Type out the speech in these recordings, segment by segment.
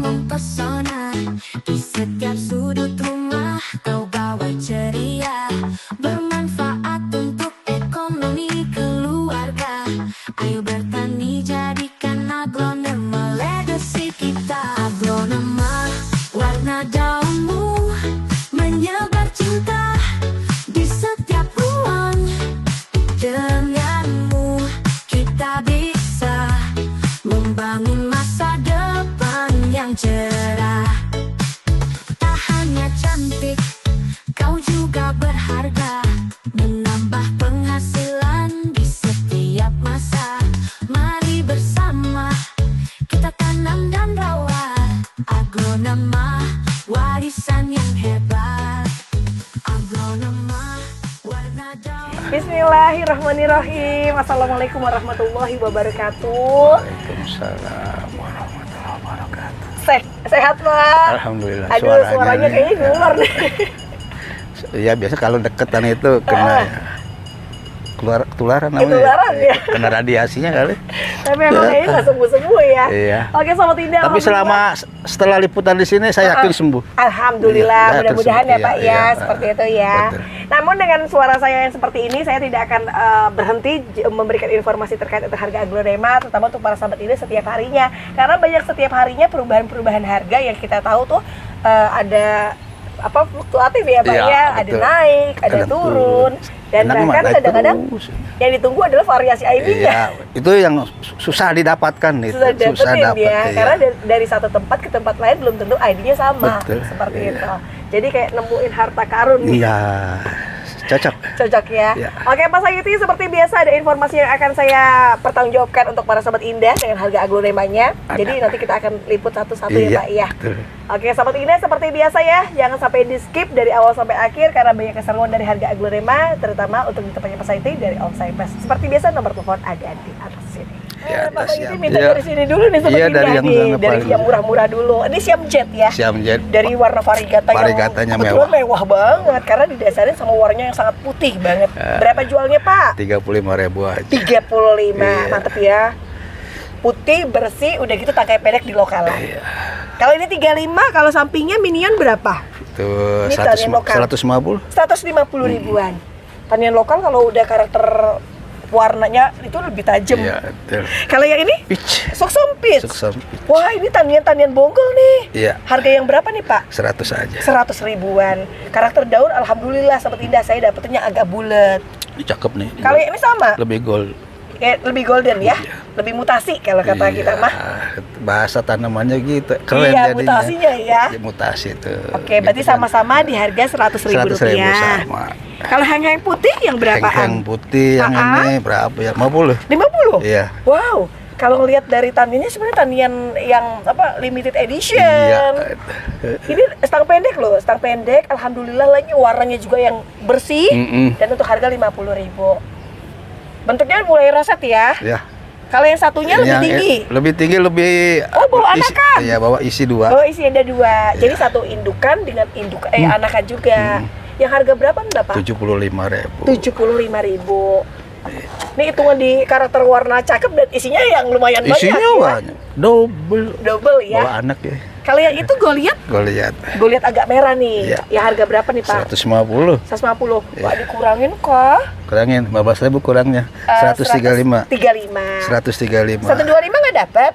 mempesona. Di setiap sudut rumah kau bawa ceria, bermanfaat untuk ekonomi keluarga. Ayo bertani, jadikan Aglonema legacy kita. Aglonema, warna daunmu menyebar cinta di setiap ruang. Denganmu kita bisa membangun masa depan yang cerah. Tak hanya cantik, kau juga berharga, menambah penghasilan di setiap masa. Mari bersama kita tanam dan rawat Aglonema, warisan yang hebat. Aglonema, warna daun. Bismillahirrahmanirrahim. Assalamualaikum warahmatullahi wabarakatuh. Waalaikumsalam warahmatullahi wabarakatuh. Sehat Pak? Alhamdulillah. Aduh, suaranya kayaknya keluar nih. Ya biasa kalau deketan itu kena ketularan namanya. Ketularan ya. Kena radiasinya kali. Tapi emang kayaknya nggak sembuh-sembuh ya. Iya. Oke, Sobat Indah. Tapi setelah liputan di sini saya yakin sembuh. Alhamdulillah, Iya, mudah-mudahan ya iya, Pak ya, iya. seperti itu ya. Betul. Namun dengan suara saya yang seperti ini, saya tidak akan berhenti memberikan informasi terkait dengan harga Aglonema, terutama untuk para sahabat ini setiap harinya. Karena banyak setiap harinya perubahan-perubahan harga yang kita tahu tuh ada fluktuatif ya Pak Iya, ya, ada betul. naik, ada Kadang turun, dan Kadang bahkan naik kadang-kadang terus. yang ditunggu adalah variasi ID-nya. Iya, itu yang susah didapatkan itu. Susah dapetin dapet, ya, iya. karena dari satu tempat ke tempat lain belum tentu ID-nya sama. Betul, Seperti iya. itu. Jadi kayak nemuin harta karun nih. Iya, cocok. Cocok ya. Iya. Oke Pak Sayuti, seperti biasa ada informasi yang akan saya pertanggungjawabkan untuk para sahabat Indah dengan harga Aglonemanya. Jadi nanti kita akan liput satu-satu ya Iya, Pak ya. betul. Oke sahabat Indah, seperti biasa ya, jangan sampai di skip dari awal sampai akhir karena banyak keseruan dari harga Aglonema, terutama untuk di tempatnya Pak Sayuti dari Om Saipes. Seperti biasa nomor telepon ada di atas sini. Ya, Pak Sayuti siap. minta Iya. dari sini dulu nih Sobat Iya, Indah dari yang nih, dari paling- yang murah-murah dulu. Ini Siam Jet ya. Siam Jet. Dari warna varigata Varigatanya yang kebetulan mewah banget karena didasarin sama warnanya yang sangat putih banget. Berapa jualnya Pak? 35.000 aja. 35, Iya. mantep ya. Putih, bersih, udah gitu tangkai pendek di lokalan. Iya. Kalau ini 35, kalau sampingnya minion berapa? Itu Ini tanian lokal. 150. 150 ribuan. Tanian lokal kalau udah karakter warnanya itu lebih tajam. Iya, betul. Kalau yang ini? Peach. Soksong Peach. Soksong. Wah, ini tanian bonggol nih. Iya. Harga yang berapa nih Pak? 100 aja. 100 ribuan. Karakter daun alhamdulillah Sobat Indah saya dapetnya agak bulat. Ini cakep nih. Kalau yang ini sama? Lebih gold. Kayak lebih golden ya? Iya. Lebih mutasi kalau kata Iya, kita mah. bahasa tanamannya gitu. Keren Iya, jadinya. mutasinya ya. Iya, mutasi itu. Oke, berarti Gitu kan. sama-sama di harga 100.000 100.000 rupiah. sama. Kalau heng-heng putih yang Heng berapaan? putih yang ini berapa ya? 50. 50? Iya. Wow, kalau ngelihat dari taniannya sebenarnya tanian yang limited edition. Iya. Ini stang pendek loh, stang pendek. Alhamdulillah lagi warnanya juga yang bersih. Dan untuk harga 50.000. Bentuknya mulai roset ya. Ya. Kalau yang satunya lebih tinggi. Lebih tinggi, lebih. Oh, bawa anakan. Iya, bawa isi 2. Oh, isi ada 2. Jadi satu indukan dengan anakan juga. Yang harga berapa nih Bapak? 75.000. 75.000. Ini hitungan di karakter warna cakep dan isinya yang lumayan banyak. Isinya ya. banyak. Double ya. bawa anak ya. Kalau yang itu gue lihat lihat agak merah nih. Iya. Ya harga berapa nih Pak? 150. 150. Iya. Wah, dikurangin kah? Kurangin 15.000 kurangnya. 135. 135. 135. 125 nggak dapat?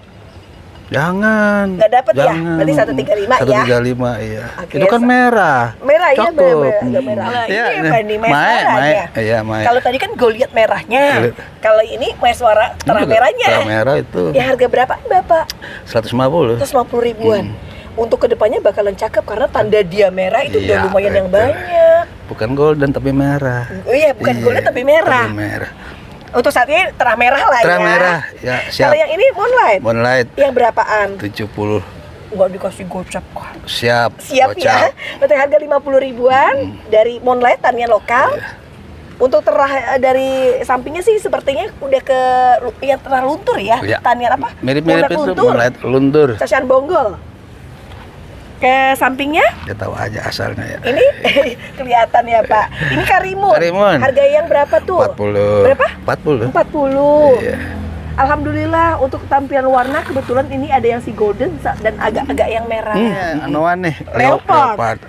Jangan. Nggak dapat ya? Jangan. Berarti 135 ya? 135 iya. Oke, Itu kan merah. Merah ya, Cakep. agak merah. Nah, Iya, ini apa nih? Mais Mae. merahnya. Iya, mae. Kalau tadi kan gue lihat merahnya. Iya. Kalau ini mais warna terang merahnya. Terang merah itu Ya harga berapa Bapak? 150. 150 ribuan. Untuk kedepannya bakalan cakep karena tanda dia merah itu udah Iya, lumayan yang betul. banyak. Bukan golden tapi merah. Oh iya, bukan Iya, golden tapi merah. Tapi merah. Untuk saat ini terang merah lah Terang ya. merah. Ya, siap. Kalau yang ini moonlight. Moonlight Yang berapaan? 70. Nggak dikasih gocap kok. Siap. Siap ya. Gocap. Untuk harga 50 ribuan dari moonlight tanian lokal. Iya. Untuk dari sampingnya sih sepertinya udah ke yang terah luntur ya. Iya. Tanian apa? Mirip-mirip itu luntur. moonlight luntur. Cacaan bonggol. Ke sampingnya Ya tahu aja asalnya ya. ini kelihatan ya Pak. Ini karimun. Karimun. Harga yang berapa tuh? 40. Berapa? 40. 40. Iya. Alhamdulillah untuk tampilan warna kebetulan ini ada yang si golden dan agak-agak yang merah. Anuan nih, Leopard.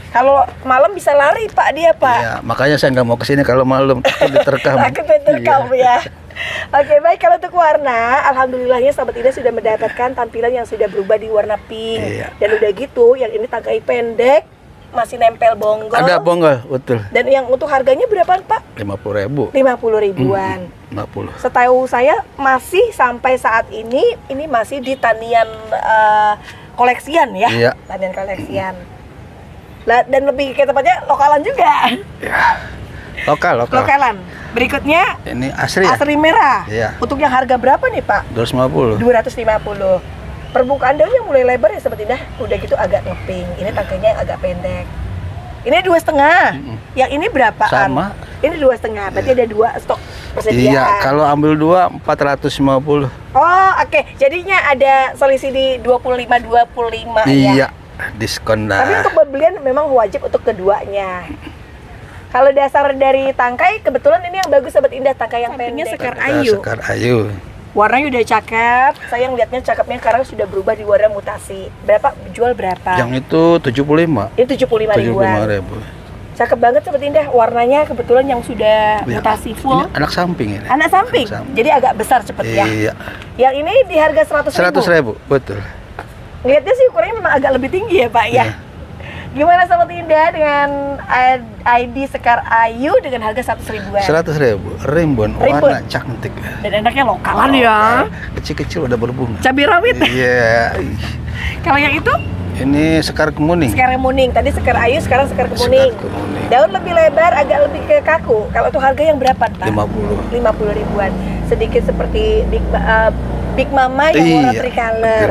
Kalau malam bisa lari Pak dia Pak. Iya, makanya saya nggak mau kesini kalau malam, takut diterkam. Takut diterkam ya. Oke baik, kalau untuk warna, alhamdulillahnya Sahabat Indah sudah mendapatkan tampilan yang sudah berubah di warna pink. Iya. Dan udah gitu, yang ini tangkai pendek, masih nempel bonggol. Ada bonggol, betul. Dan yang untuk harganya berapaan Pak? 50.000. 50 ribuan. 50. Setahu saya masih sampai saat ini masih di tanian koleksian ya. Iya. Tanian koleksian. Dan lebih ke tempatnya lokalan juga. Ya. Lokal. Lokalan. Berikutnya Ini asri ya? asri merah. Iya. Untuk yang harga berapa nih Pak? 250. 250. Permukaan daunnya mulai lebar ya Sobat Indah. Udah gitu agak ngeping. Ini tangkainya yang agak pendek. Ini 2,5. Yang ini berapaan? Sama. Ini 2,5. Berarti ada 2 stok persediaan. Iya, kalau ambil 2 450. Oh, oke. Jadinya ada selisih di 25 ya. Iya, diskon Tapi dah. untuk pembelian memang wajib untuk keduanya. Kalau dasar dari tangkai, kebetulan ini yang bagus Sobat Indah, tangkai yang pendek. Sekar ayu. Sekar ayu. Warnanya udah cakep. Saya ngeliatnya cakepnya karena sudah berubah di warna mutasi. Berapa? Jual berapa? Yang itu 75. Ini 75 ribuan. 75.000. Cakep banget Sobat Indah. Warnanya kebetulan yang sudah Ya, mutasi full. Ini anak samping ini. Anak samping. Jadi agak besar cepet ya. Iya. Yang ini di harga 100 ribu. 100.000, betul. Ngeliatnya sih ukurannya memang agak lebih tinggi ya Pak ya. Iya. Gimana Sobat Indah dengan ID Sekar Ayu dengan harga 100 ribuan? 100.000. Rimbun, warna cantik. Dan enaknya lokalan ya. Kecil-kecil udah berbunga. Cabai rawit. Iya. Kalau yang itu Ini sekar kemuning. Sekar kemuning. Tadi Sekar Ayu, sekarang Sekar kemuning. Sekar kemuning. Daun lebih lebar, agak lebih ke kaku. Kalau itu harga yang berapa Pak? 50. 50 ribuan. Sedikit seperti Big Mama yang warna Iya. tricolor.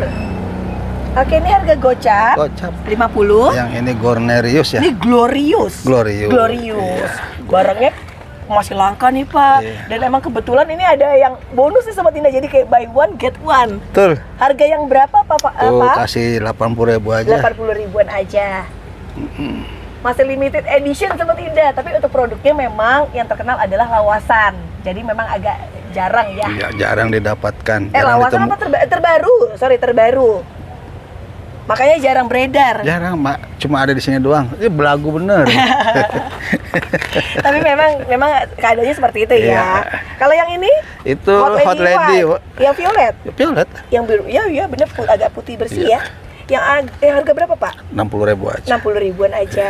Oke, ini harga gocap. Gocap. 50. Yang ini Gornerius ya. Ini Glorious. Glorious. Glorious. Iya. Barangnya masih langka nih Pak. Iya. Dan emang kebetulan ini ada yang bonus nih Sobat Indah. Jadi kayak buy one get one. Betul. Harga yang berapa Pak? Tuh Pak? kasih 80.000 aja. 80 ribuan aja. Masih limited edition Sobat Indah. Tapi untuk produknya memang yang terkenal adalah lawasan. Jadi memang agak jarang ya. Iya, jarang didapatkan. Jarang Lawasan ditemu. apa terbaru? Sorry, terbaru. Makanya jarang beredar. Jarang, Mak. Cuma ada di sini doang. Ini belagu bener. Tapi memang keadaannya seperti itu ya. Iya. Kalau yang ini Itu Hot Lady. white. Yang violet, Violet. yang biru, ya bener agak putih bersih Iya. ya. Yang harga berapa Pak? 60.000 aja. 60 ribuan aja.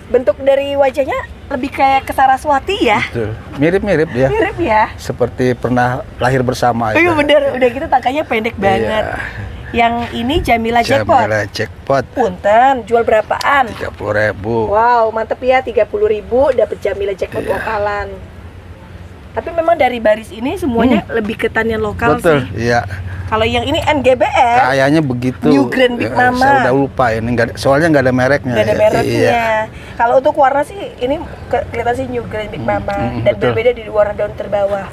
Bentuk dari wajahnya lebih kayak ke Saraswati ya. Betul. Mirip-mirip dia. Mirip ya. Seperti pernah lahir bersama. Iya itu. bener, udah gitu tangkanya pendek banget. Iya. Yang ini Jamila Jackpot. Jamila Jackpot. Punten, jual berapaan? 30.000. Wow, mantep ya, 30 ribu dapat Jamila Jackpot Iya. lokalan. Tapi memang dari baris ini semuanya lebih ke tanian lokal Betul, sih. iya. Kalau yang ini NGBR, Kayaknya begitu. New Grand Big Mama. Saya udah lupa ini, soalnya nggak ada mereknya. nggak ada ya. mereknya. Iya. Kalau untuk warna sih ini kelihatan sih New Grand Big Mama dan betul. berbeda di warna daun terbawah.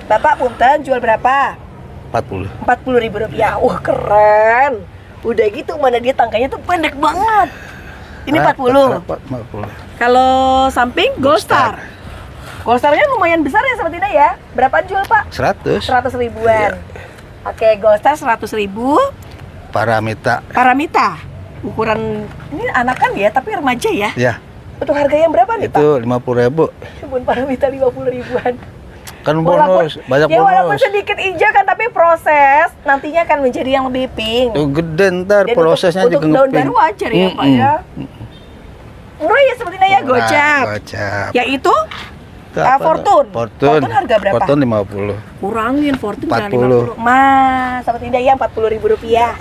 Bapak punten jual berapa? 40. 40 ribu rupiah. Wah keren. Udah gitu mana dia tangkanya tuh pendek banget. Ini 40. 40. Kalau samping Gold Star. Gold Star-nya lumayan besar ya Sobat Indah ya. Berapaan jual Pak? 100. 100 ribuan. Oke, Gold Star 100 ribu. Paramita. Paramita. Ukuran ini anakan ya, tapi remaja ya. Ya, Untuk harga yang berapa nih Pak? itu 50.000. Kebun Paramita 50 ribuan. Kan bonus, banyak ya walaupun bonus. sedikit hijau kan, tapi proses nantinya akan menjadi yang lebih pink. Tuh gede ntar Dan prosesnya untuk juga daun ngepin. baru wajar ya Pak ya. Murah ya sepertinya ya gocap. Gocap. Ya itu Itu apa tuh? Fortune. Fortune. Fortune harga berapa? Fortune 50. kurangin Fortune jangan 40. 50. Mas, Sobat Indah ya 40 ribu rupiah.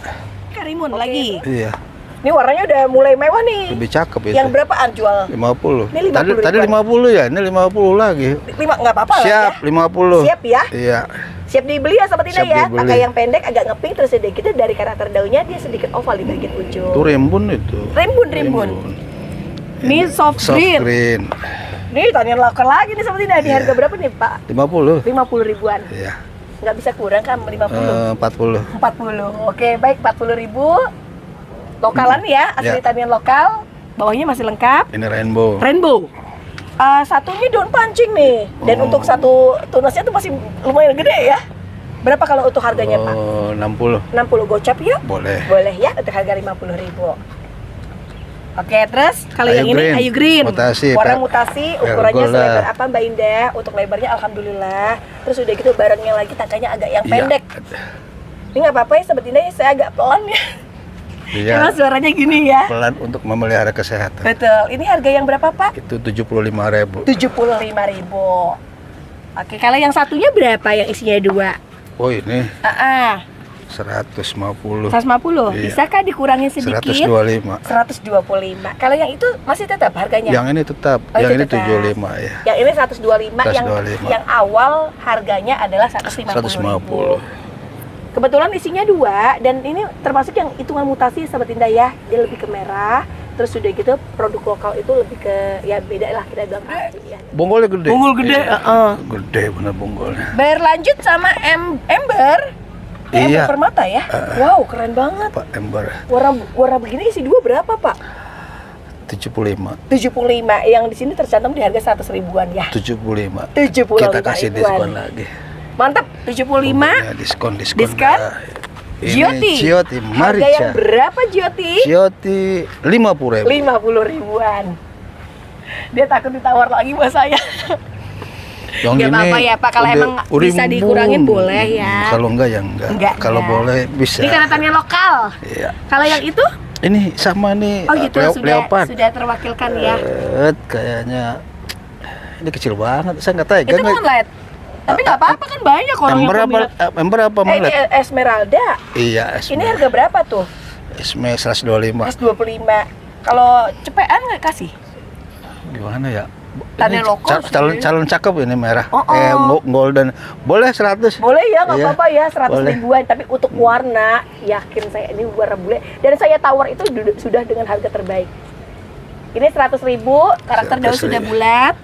Karimun lagi. Iya, Ini warnanya udah mulai mewah nih. lebih cakep itu. Yang berapaan jual? 50. Ini 50 Tadi ribuan. 50 ya, ini 50 lagi. 5 nggak apa-apa lah ya. Siap, 50. Siap ya. Iya. Siap dibeli ya Sobat Indah Siap ya. dibeli. Pakai yang pendek agak ngeping, terus sedikit dari karakter daunnya dia sedikit oval di bagian ujung. Itu rimbun itu. Rimbun. Ini soft Soft green. green. Nih tanya lokal lagi nih Sobat Indah. Di Iya. harga berapa nih Pak? 50. 50 ribuan. Iya. Nggak bisa kurang kan 50. 40. 40. Oke, baik 40 ribu. Lokalan ya, asli Ya. tanian lokal. Bawahnya masih lengkap. Ini rainbow. Rainbow. Satunya daun pancing nih. Dan Oh. untuk satu tunasnya tuh masih lumayan gede ya. Berapa kalau untuk harganya Pak? 60. 60 gocap yuk? Boleh. Boleh ya, untuk harga 50.000. Oke, terus kalau yang ini Green. Ayu Green. Mutasi, Warna Kak. mutasi, ukurannya Gold selebar lah. apa Mbak Indah? Untuk lebarnya alhamdulillah. Terus udah gitu barangnya lagi tangkanya agak yang pendek. Ini nggak apa-apa ya Sobat Indah, saya agak pelan ya. Iya. Karena suaranya gini ya. Pelan untuk memelihara kesehatan. Betul. Ini harga yang berapa Pak? Itu 75.000. 75.000. Oke, kalau yang satunya berapa yang isinya 2? Oh ini 150. 150. Iya. Bisakah dikurangin sedikit? 125. 125. Kalau yang itu masih tetap harganya? Yang ini tetap, Oh, yang itu ini tetap. 75 ya. Yang ini 125, 125. yang awal harganya adalah 150.000. 150. Kebetulan isinya 2 dan ini termasuk yang hitungan mutasi Sobat Indah ya. Dia lebih ke merah. Terus sudah gitu produk lokal itu lebih ke ya beda lah kita bilang asli ya. Bonggolnya gede. Bonggol gede, Iya. Gede bener bonggolnya. Berlanjut sama Ember. Iya. Ember permata ya. Wow, keren banget. Pak Ember Warna begini isi 2 berapa, Pak? 75. 75. Yang di sini tercantum di harga 100 ribuan ya. 75. 75 Kita kasih diskon lagi. Mantap, 75. Pokoknya diskon. Diskon? dah. Gioti. Gioti Harga yang Marica. berapa Gioti? Gioti 50.000. 50 ribuan. Dia takut ditawar lagi buat saya. Yang Gak ini apa-apa ya Pak, kalau udah emang bisa urimbun. dikurangin boleh ya. Kalau enggak ya enggak. Enggak, Kalau enggak. boleh bisa. Ini kelihatannya lokal. Iya. Kalau yang itu? Ini sama nih. Oh gitu, Leopard. sudah terwakilkan ya. Kayaknya ini kecil banget. Saya nggak tahu. Itu moonlight. Tapi nggak apa-apa kan banyak orang Ember yang apa? peminat. Ember apa Ini moonlight? Esmeralda. Iya, Ini harga berapa tuh? Esme 125. 125. Kalau cepean nggak kasih? Gimana ya? Tanda Ini lokal sih. calon cakep ini merah. Oh. Golden. Boleh 100. Boleh ya, nggak Iya. apa-apa ya, 100 Boleh. ribuan. Tapi untuk warna, yakin saya ini warna bule. Dan saya tawar itu sudah dengan harga terbaik. Ini 100.000, karakter daun 100.000. sudah bulat.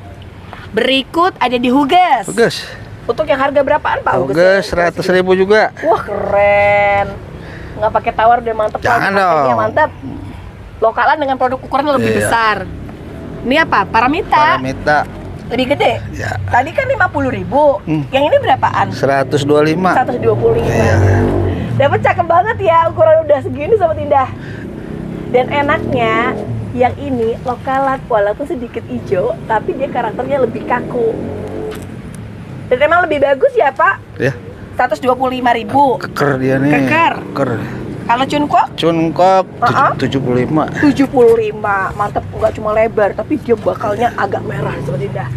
Berikut ada di Huges. Bagus. Untuk yang harga berapaan Pak Huges? Bagus 100.000 juga. Wah keren. Nggak pakai tawar udah mantep. Jangan Harganya dong. Mantap. Lokalan dengan produk ukuran lebih Iya. besar. Ini apa? Paramita. Paramita Lebih gede. ya Tadi kan 50.000. Yang ini berapaan? 125. 125. Iya. Dapat cakep banget ya, ukuran udah segini Sobat Indah. Dan enaknya yang ini lokalan walaupun sedikit hijau, tapi dia karakternya lebih kaku. Dan emang lebih bagus ya Pak. Ya, 125.000. keker dia nih. Keker. Kalau cunkok Cunkok Uh-uh. 75. 75. Mantep, nggak cuma lebar tapi dia bakalnya agak merah Sobat Indah.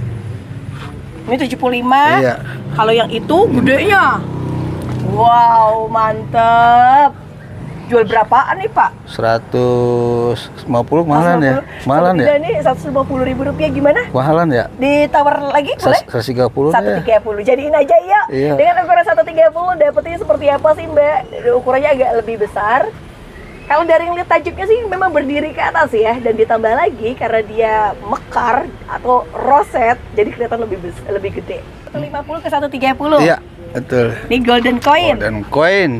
Ini 75. Iya. Kalau yang itu gedenya. Wow, mantep. Jual berapaan nih Pak? 150 mahalan ya? Mahalan ya? Ini 150.000 rupiah gimana? Mahalan ya? Ditawar lagi boleh? 130 ya? 130. Jadiin aja ya. Iya. Dengan ukuran 130 dapetnya seperti apa sih Mbak? Ukurannya agak lebih besar. Kalau dari ngeliat tajuknya sih memang berdiri ke atas ya, dan ditambah lagi karena dia mekar atau roset jadi kelihatan lebih gede. 150 ke 130. Iya, betul. Ini golden coin. Golden coin.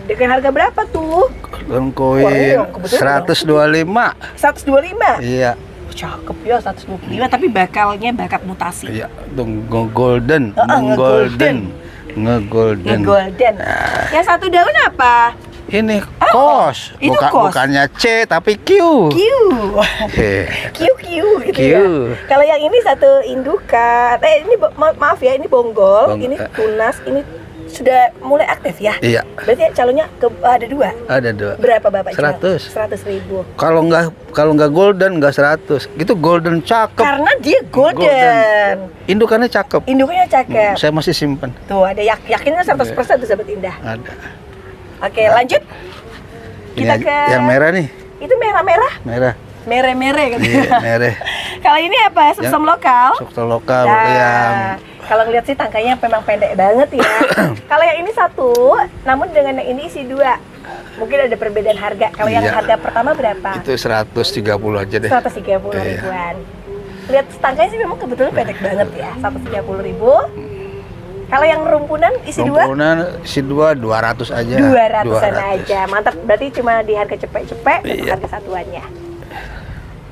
Dengan harga berapa tuh? Golden coin Wah, kebetulan 125. 125. Iya. Cakep ya 125, tapi bakalnya bakat mutasi. Iya, tuh golden, Nge-golden. Nge-golden. Golden. Yang satu daun apa? Ini kos, itu kos. bukannya C tapi Q. Q. Eh, Q gitu Q. ya. Kalau yang ini satu indukan. Ini maaf ya, ini bonggol, ini tunas, ini sudah mulai aktif ya. Iya. Berarti calonnya ada 2. Ada 2. Berapa Bapak? 100. 100.000. Kalau nggak golden nggak 100. Itu golden cakep. Karena dia golden. Indukannya cakep. Induknya cakep. Saya masih simpan. Tuh ada yakinnya 100% tuh Sobat Indah. Ada. Oke, lanjut. Kita Ini ke yang merah nih. Itu merah-merah. Merah. Mere-mere gitu. Iya, merah. Kalau ini apa? Sumsum lokal. Sukses lokal Nah, yang kalau ngeliat sih tangkainya memang pendek banget ya. Kalau yang ini satu, namun dengan yang ini isi 2. Mungkin ada perbedaan harga. Kalau yang Iya. harga pertama berapa? itu 130 aja deh. 130 Iya. ribuan. Lihat tangkainya sih memang kebetulan pendek banget ya. 130.000. Kalau yang rumpunan isi 2? Rumpunan isi 200 aja. 200-an aja. Mantap. Berarti cuma di harga cepek-cepek untuk Iya. harga satuannya.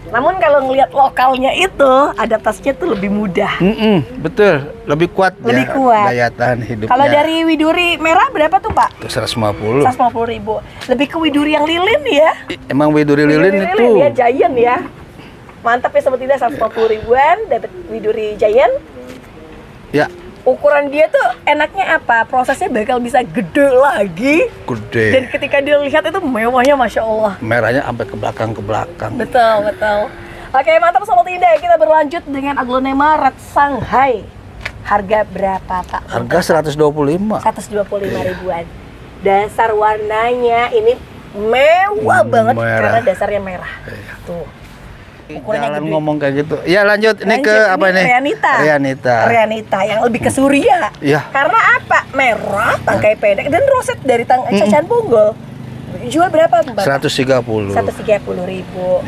Namun kalau ngelihat lokalnya itu adaptasinya tuh lebih mudah. Betul, lebih kuat Lebih ya, kuat. daya tahan hidupnya. Kalau dari widuri merah berapa tuh Pak? Itu 150. 150.000. Lebih ke widuri yang lilin ya. Emang widuri lilin itu ya, giant ya. Mantap ya Sobat Indah, 150 ribuan dapat widuri giant. ya Ukuran dia tuh enaknya apa? Prosesnya bakal bisa gede lagi. gede. Dan ketika dilihat itu mewahnya Masya Allah. Merahnya sampai ke belakang Betul. Oke, mantap Sobat Indah. Kita berlanjut dengan aglonema Red Shanghai. Harga berapa Pak? Harga 125. 125 ribuan. Dasar warnanya ini mewah banget merah. karena dasarnya merah. Tuh. Ukurannya Jangan gede. ngomong kayak gitu. Ya lanjut, ini ke Lanjut, apa ini ini? Rianita yang lebih ke Surya. Iya. Karena apa? Merah, tangkai pendek dan roset dari cacahan punggul. Jual berapa Mbak? 130. 130 ribu.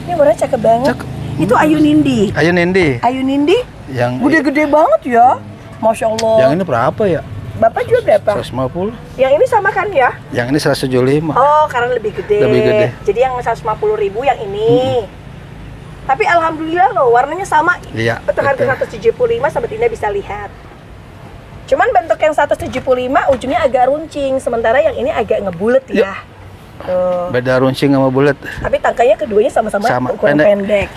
Ini warnanya cakep banget. Cakep. Itu Ayu Nindi. Ayo Nindi. Ayu Nindi Yang gede-gede banget ya. Masya Allah. Yang ini berapa ya? Bapak jual berapa? 150. Yang ini sama kan ya? Yang ini 175. Oh, karena lebih gede. Lebih gede. Jadi yang 150.000 yang ini. Tapi alhamdulillah loh, warnanya sama. Iya, Untuk harga betul. 175 Sobat Indah bisa lihat. Cuman bentuk yang 175 ujungnya agak runcing, sementara yang ini agak ngebulet ya. Tuh. Beda runcing sama bulat. Tapi tangkainya keduanya sama-sama Sama, ukuran pendek.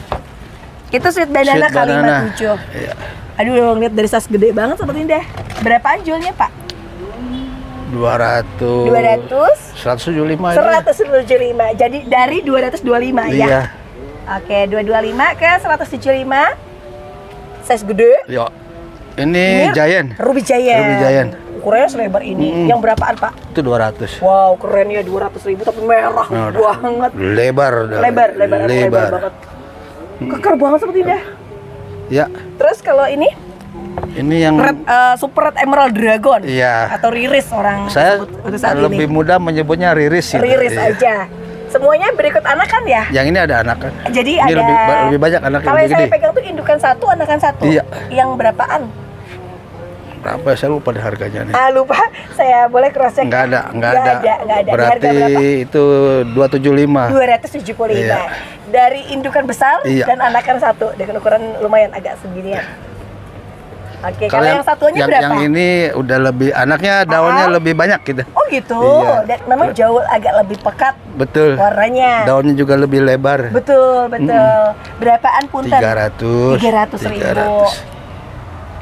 Itu sweet banana Sweet kali banana. 57. Iya. Aduh, ngeliat dari size gede banget Sobat Indah. Berapaan jualnya Pak? 200. 200? 175 175. Jadi dari 225 Iya. ya. Oke, 225 ke 175. Size gede. Yuk. Ini Giant. Ruby Giant. Ruby Giant. Ukurannya selebar ini. Yang berapaan, Pak? Itu 200. Wow, keren ya, 200.000 tapi merah banget. Lebar. Lebar banget. Kekar banget seperti ini. Ya. Terus kalau ini Ini yang Super Red Emerald Dragon. Iya. Atau Riris orang saya sebut saat lebih ini. mudah menyebutnya Riris gitu. Riris Iya. aja. Semuanya berikut anakan ya? Yang ini ada anak kan? Jadi Ini ada lebih banyak anak yang kalau lebih yang saya gede. pegang tuh indukan satu, anakan satu. Iya. Yang berapaan? Berapa ya? Saya lupa deh harganya nih. Lupa. Saya boleh cross check. Enggak ada. Nggak ada. Di Berarti harga berapa? itu 275. 275. Iya. Dari indukan besar Iya. dan anakan satu dengan ukuran lumayan agak seginian. Oke, kalau yang satuannya yang, berapa? Yang ini udah lebih anaknya daunnya lebih banyak gitu. Oh gitu. Iya. Dan memang jauh agak lebih pekat Betul. warnanya. Daunnya juga lebih lebar. Betul. Berapaan punten? 300. 300.000.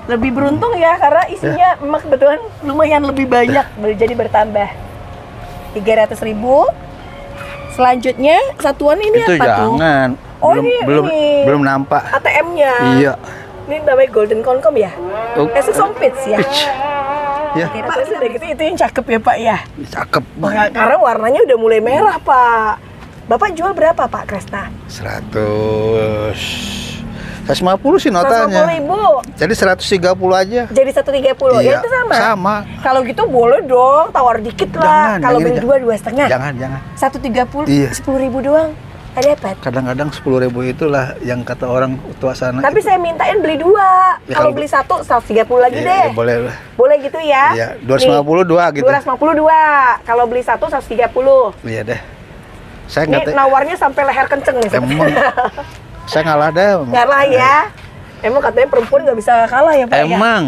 Lebih beruntung ya karena isinya memang kebetulan lumayan lebih banyak, jadi bertambah. 300.000. Selanjutnya satuan ini Itu apa tuh? jangan. Oh, belum ini. belum nampak. ATM-nya. Iya. Ini namanya Golden Concom ya? Oh. Song Peach ya? Peach. Ya, Pak, sudah gitu itu yang cakep ya Pak ya? cakep. Karena warnanya udah mulai merah Pak. Bapak jual berapa Pak Kresna? 150 sih notanya. 150.000. Jadi 130 aja. Jadi 130. Ya Iya, itu sama. sama. Kalau gitu boleh dong, tawar dikit lah. Jangan, Kalau yang beli ini dua, 2,5. Jangan. 130, Iya. 10.000 doang. Ada apa? Kadang-kadang 10.000 itulah yang kata orang tua sana. Tapi saya mintain beli dua. Ya, Kalau kalau- beli satu, 130 lagi Iya, deh. boleh lah. Boleh gitu ya? Iya, 252 gitu. 252. Kalau beli satu, 130. Iya deh. Saya Ini nggak nawarnya sampai leher kenceng nih. emang saya ngalah deh. Ngalah ya. Emang katanya perempuan nggak bisa kalah ya Pak ya? Emang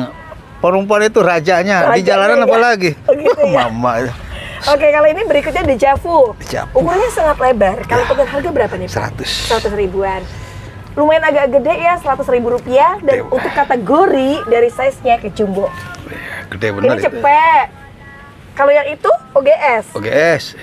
perempuan itu rajanya, di Rajanya, jalanan ya? apalagi. Oh, gitu ya? Mama Oke, kalau ini berikutnya Dejavu. Dejavu. Ukurannya sangat lebar. Kalau untuk harga berapa nih Pak? 100. 100 ribuan. Lumayan agak gede ya, 100.000 rupiah. Dan Dewa. untuk kategori dari size-nya ke jumbo. Gede Ini bener itu. cepet. Kalau yang itu OGS. OGS.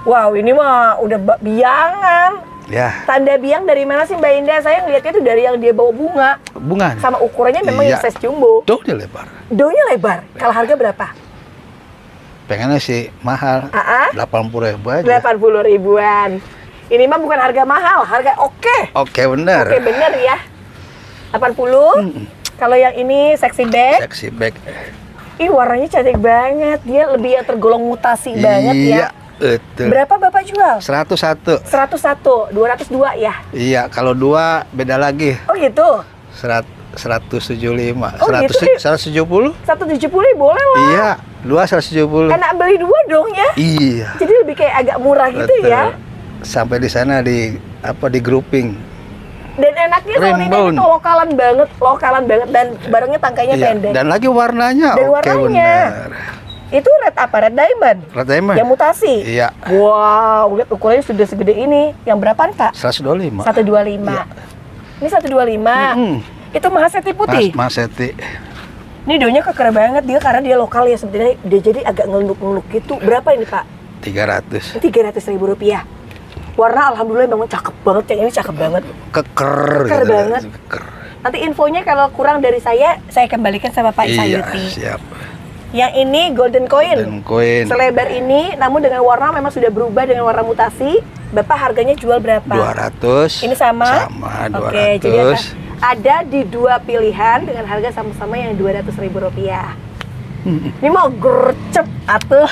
Wow, ini mah udah biangan. Ya, Tanda biang dari mana sih Mbak Indah? Saya ngeliatnya itu dari yang dia bawa bunga. bunga. Sama ukurannya memang Iya. yang size jumbo. Daunnya lebar. Daunnya lebar. Kalau harga berapa? Pengennya sih mahal. 80.000 aja. 80 ribuan. Ini mah bukan harga mahal, harga oke. Oke, bener. Oke, bener ya. 80. Kalau yang ini sexy bag, Sexy bag. ih warnanya cantik banget. Dia lebih yang tergolong mutasi banget ya. Iya, betul. Berapa Bapak jual? 101. 101, 202 ya. Iya, kalau 2 beda lagi. Oh gitu. 175. Oh, gitu ya? 170? 170 boleh lah. Iya, 2 170. Enak beli dua dong ya. Iya. Jadi lebih kayak agak murah gitu Betul. ya. sampai di sana di grouping. Dan enaknya soal ini Rainbow. tuh lokalan banget dan barangnya tangkainya Iya, pendek. dan lagi warnanya Dan oke warnanya. benar. Itu red apa? Red diamond. Red diamond. Yang mutasi. Iya. Wow, lihat ukurannya sudah segede ini. Yang berapaan, Pak? 125. 125. Iya. Ini 125. Itu Mahaseti putih. Mas Seti. Ini daunnya keker banget dia karena dia lokal ya sebenarnya. Dia jadi agak ngeluk-ngeluk gitu. Berapa ini, Pak? 300. Ini 300.000 rupiah. Warna alhamdulillah memang cakep banget. Yang ini cakep banget. Keker Keker gitu. banget. Keker. Nanti infonya kalau kurang dari saya kembalikan sama Pak Iya, Isayuti. siap. Yang ini golden coin. Dan koin Selebar ini, namun dengan warna memang sudah berubah dengan warna mutasi. Bapak harganya jual berapa? 200. Ini sama? Sama 200. Oke, jadi ada di dua pilihan dengan harga sama-sama yang 200.000 rupiah. Ini mau gercep atuh.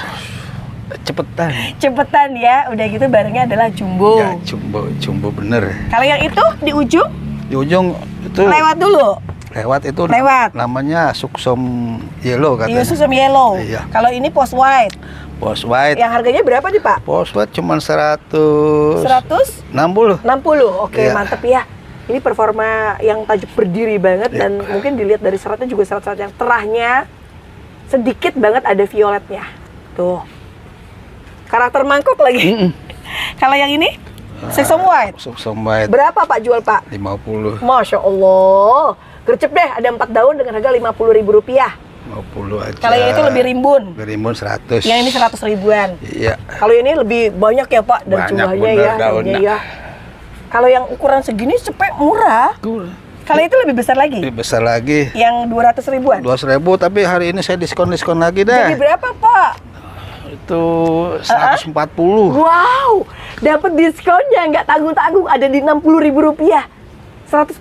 Cepetan ya. Udah gitu barangnya adalah jumbo. Ya, jumbo bener. Kalau yang itu di ujung, Di ujung itu lewat dulu. Lewat itu Lewat. namanya suksom yellow Iya, katanya. susum yellow. Iya. Kalau ini post white. Post white. Yang harganya berapa nih, Pak? Post white cuma 160. 160. Oke, Iya. mantep ya. Ini performa yang tajuk berdiri banget dan mungkin dilihat dari seratnya juga serat-serat yang terahnya sedikit banget ada violetnya. Tuh. Karakter mangkok lagi. Kalau yang ini Suksom white. Suksom white Berapa Pak jual, Pak? 50. Masya Allah. Gercep deh, ada 4 daun dengan harga 50.000 rupiah. 50 aja. Kalau yang itu lebih rimbun. Rimbun 100. Yang ini 100 ribuan. Iya. Kalau ini lebih banyak ya Pak, dan Banyak jumlahnya bener ya. daunnya. Ya. Kalau yang ukuran segini cepet murah. Kalau itu lebih besar lagi. Lebih besar lagi. Yang 200 ribuan. 200.000, tapi hari ini saya diskon lagi Jadi deh. berapa Pak? Itu 140. Wow, dapat diskonnya nggak tanggung-tanggung, ada di 60.000 rupiah, 140.000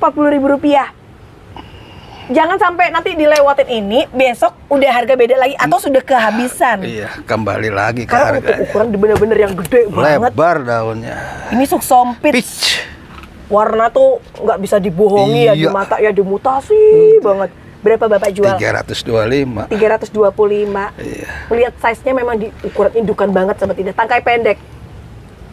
rupiah. Jangan sampai nanti dilewatin ini, besok udah harga beda lagi atau sudah kehabisan. Iya, kembali lagi ke Karena untuk harganya. ukuran bener-bener yang gede banget. Lebar daunnya. Ini Suksom Peach. Peach. Warna tuh nggak bisa dibohongi ya di Iya. mata ya, dimutasi banget. Berapa Bapak jual? 325. 325. Iya. Lihat size-nya memang di ukuran indukan banget sama tidak. Tangkai pendek.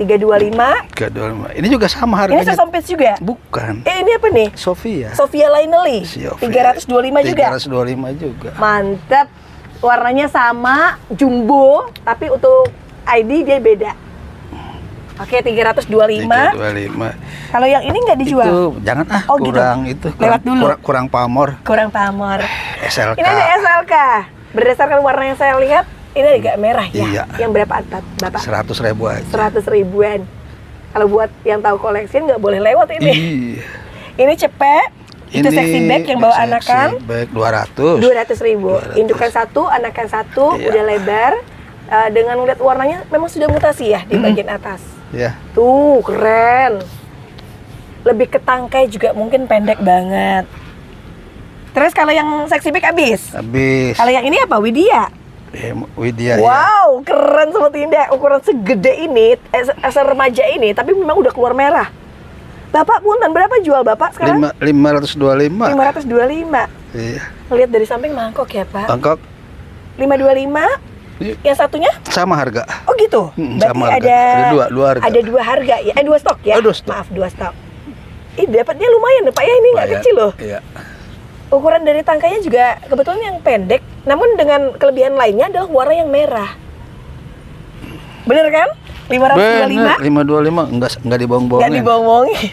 325. 325. Ini juga sama Ini harganya. Suksom Peach juga. Bukan. Ini apa nih? Sofia. Sofia Lainely. Sofia. 325 juga. 325 juga. Mantap. Warnanya sama, jumbo, tapi untuk ID dia beda. Oke, 325. 325. Kalau yang ini nggak dijual? Itu jangan Oh, gitu. kurang itu. Lewat dulu. Kurang pamor. Kurang pamor. SLK. Ini ada SLK. Berdasarkan warna yang saya lihat, ini agak merah ya. Iya. Yang berapa Bapak? 100.000 aja. 100 ribuan. Kalau buat yang tahu koleksi nggak boleh lewat ini. Iya. Ini cepet. Itu sexy bag yang bawa anakan. Bag 200. 200.000. 200. Indukan 1, anakan 1, Iya. udah lebar. Dengan lihat warnanya memang sudah mutasi ya di bagian atas. Ya. Tuh, keren. Lebih ke tangkai juga mungkin pendek banget. Terus kalau yang sexy bag habis. Habis. Kalau yang ini apa? Widya. Widya ya. Wow, keren Sobat Indah. Ukuran segede ini, remaja ini, tapi memang udah keluar merah. Bapak punten, berapa jual Bapak sekarang? 525. 525. Iya. Lihat dari samping mangkok ya Pak. Bangkok 525. Iya. Yang satunya? sama harga. Oh gitu. Berarti sama harga. ada Dua harga. Ada 2 harga ya. 2 stok ya. Oh, 2 stok. Maaf, 2 stok. Ih, dapatnya lumayan Pak ya, ini nggak Lumayan. kecil loh. Iya. Ukuran dari tangkainya juga kebetulan yang pendek, namun dengan kelebihan lainnya adalah warna yang merah. Bener kan? 525? Bener, 525 enggak dibohong-bohongin. Nggak dibohong-bohongin.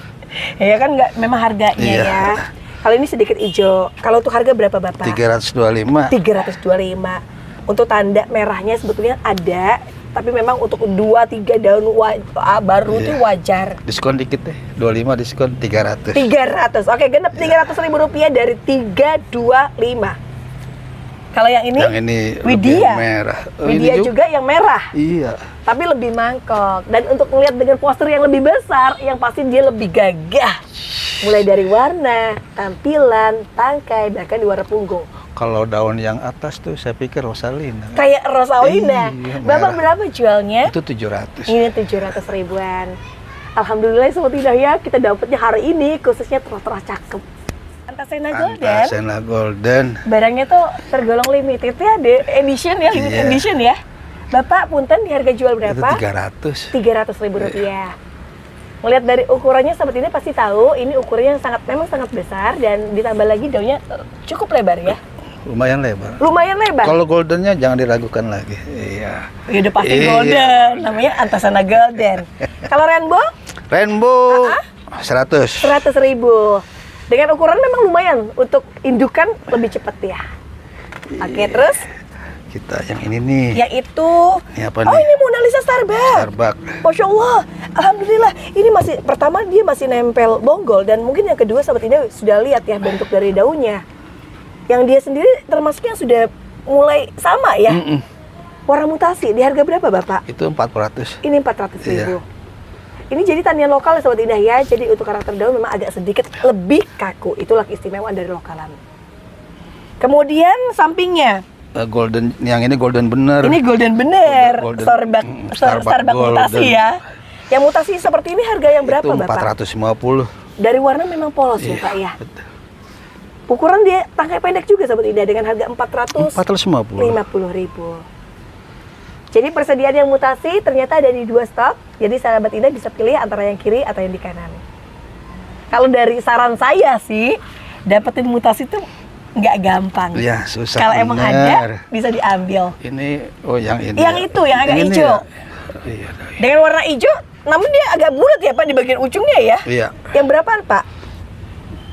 Ya kan nggak, memang harganya Iya. ya. Kalau ini sedikit hijau. Kalau untuk harga berapa Bapak? 325. 325. Untuk tanda merahnya sebetulnya ada, tapi memang untuk 2-3 daun baru itu Iya. wajar. Diskon dikit deh. 25 diskon 300. 300. Oke, genep 300.000 rupiah dari 325. Kalau yang ini? Yang ini lebih Widya. merah. Oh, Widya ini juga yang merah, Iya. tapi lebih mangkok. Dan untuk melihat dengan poster yang lebih besar, yang pasti dia lebih gagah. Mulai dari warna, tampilan, tangkai, bahkan di warna punggung. Kalau daun yang atas tuh saya pikir Rosalina. Kayak Rosalina. Iya, Bapak merah. berapa jualnya? Itu 700. Ini 700 ribuan. Alhamdulillah Sobat Indah ya, kita dapatnya hari ini khususnya terus cakep. Antasena Golden. Antasena Golden. Barangnya tuh tergolong limited ya, edition ya, limited Iya. edition ya. Bapak punten di harga jual Itu berapa? 300. 300.000 rupiah. Ngelihat dari ukurannya sahabat ini pasti tahu ini ukurannya memang sangat besar dan ditambah lagi daunnya cukup lebar ya. Lumayan lebar. Lumayan lebar. Kalau goldennya jangan diragukan lagi. Iya. Ya udah pasti Iya. golden, namanya Antasana Golden. Kalau rainbow? Rainbow 100. 100.000. Dengan ukuran memang lumayan untuk indukan lebih cepat ya. Oke, terus Kita yang ini nih. yang itu. Ini apa Oh, nih? ini Mona Lisa Starbucks. Starbucks. Masya Allah, alhamdulillah. Ini masih pertama dia masih nempel bonggol dan mungkin yang kedua sahabat ini sudah lihat ya bentuk dari daunnya. Yang dia sendiri termasuk yang sudah mulai sama ya. Warna mutasi di harga berapa Bapak? Itu 400. Ini 400.000. Iya. Ini jadi tanian lokal ya Sobat Indah ya. Jadi untuk karakter daun memang agak sedikit lebih kaku. Itulah keistimewaan dari lokalan. Kemudian sampingnya. Golden, yang ini golden bener. Ini golden bener. Golden. Starbucks mutasi golden. ya. Yang mutasi seperti ini harga yang berapa Itu Bapak? 450. Dari warna memang polos ya Iya, Pak ya. betul. Ukuran dia tangkai pendek juga Sobat Indah dengan harga 450. 450.000. Jadi persediaan yang mutasi ternyata ada di 2 stok. Jadi sahabat Indah bisa pilih antara yang kiri atau yang di kanan. Kalau dari saran saya sih, dapetin mutasi itu nggak gampang. Iya, susah. Kalau emang bener. ada, bisa diambil. Ini, oh yang ini. Yang itu, yang agak ini hijau. ya. Iya, Dengan warna hijau, namun dia agak bulat ya Pak di bagian ujungnya ya. iya. Yang berapaan Pak?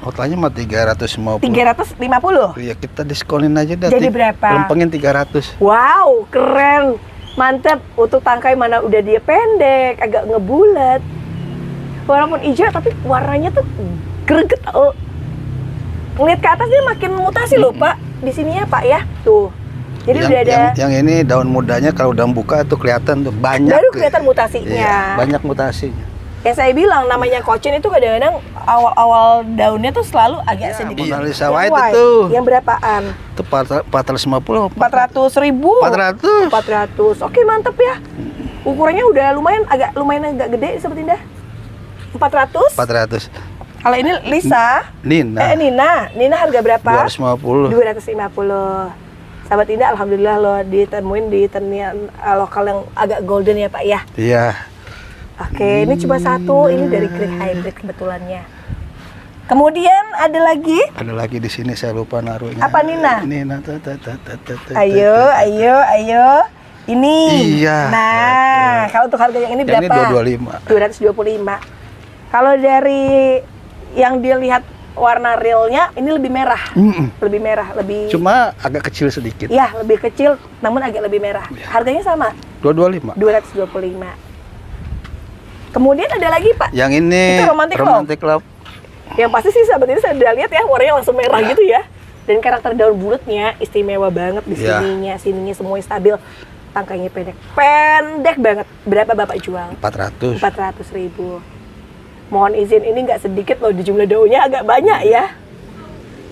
Totalnya mah 350. 350. Iya, kita diskonin aja dah. Jadi berapa? Lempengin 300. Wow, keren. Mantap. Untuk tangkai mana udah dia pendek, agak ngebulat. Walaupun hijau tapi warnanya tuh greget. Oh. Ngeliat ke atas dia makin mutasi loh Pak. Di sini ya Pak ya. Tuh. Jadi udah ada yang ini daun mudanya kalau udah buka tuh kelihatan tuh banyak. baru kelihatan mutasinya. Iya, banyak mutasinya. Kayak saya bilang namanya kocin itu kadang-kadang awal-awal daunnya tuh selalu agak sedikit. Mona Lisa yang White itu. Yang berapaan? Itu 450. 400.000. 400. 400. Oke, mantep ya. Ukurannya udah lumayan agak gede seperti Indah. 400. 400. Kalau ini Lisa, Nina. Nina harga berapa? 250. 250. Sahabat Indah, alhamdulillah loh ditemuin di tanian lokal yang agak golden ya Pak ya. Iya. Oke, ini cuma satu, ini dari Greek Hybrid kebetulannya. Kemudian ada lagi. Ada lagi di sini saya lupa naruhnya. Apa Nina? Nina. Ayo. Ini. Iya. Nah, kalau untuk harga yang ini Yang berapa? ini 225. Kalau dari yang dilihat warna realnya ini lebih merah. Lebih merah, lebih. Cuma agak kecil sedikit. Ya, lebih kecil namun agak lebih merah. Harganya sama, 225. 225. Kemudian ada lagi Pak. Yang ini Itu romantic love. Yang pasti sih sahabat ini saya udah lihat ya warnanya langsung merah gitu ya. Dan karakter daun bulatnya istimewa banget di Ya. sininya semuanya stabil. Tangkainya pendek banget. Berapa Bapak jual? 400. 400.000. Mohon izin ini nggak sedikit loh di jumlah daunnya agak banyak ya.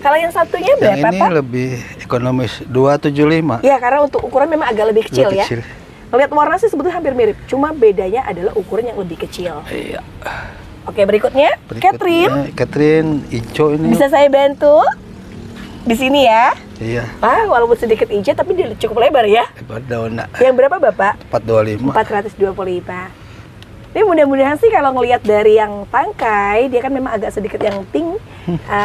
Kalau yang satunya Yang berapa ini Pak? lebih ekonomis, 275. Ya karena untuk ukuran memang agak lebih kecil Lebih ya. kecil. Lihat warna sih sebetulnya hampir mirip, cuma bedanya adalah ukuran yang lebih kecil. Iya. Oke, berikutnya Catherine. Catherine hijau ini. Bisa saya bantu? Di sini ya. Iya. Ah, walaupun sedikit hijau tapi dia cukup lebar ya. Lebar daun. Yang berapa Bapak? 425. 425. Ini mudah-mudahan sih kalau ngelihat dari yang tangkai, dia kan memang agak sedikit yang pink,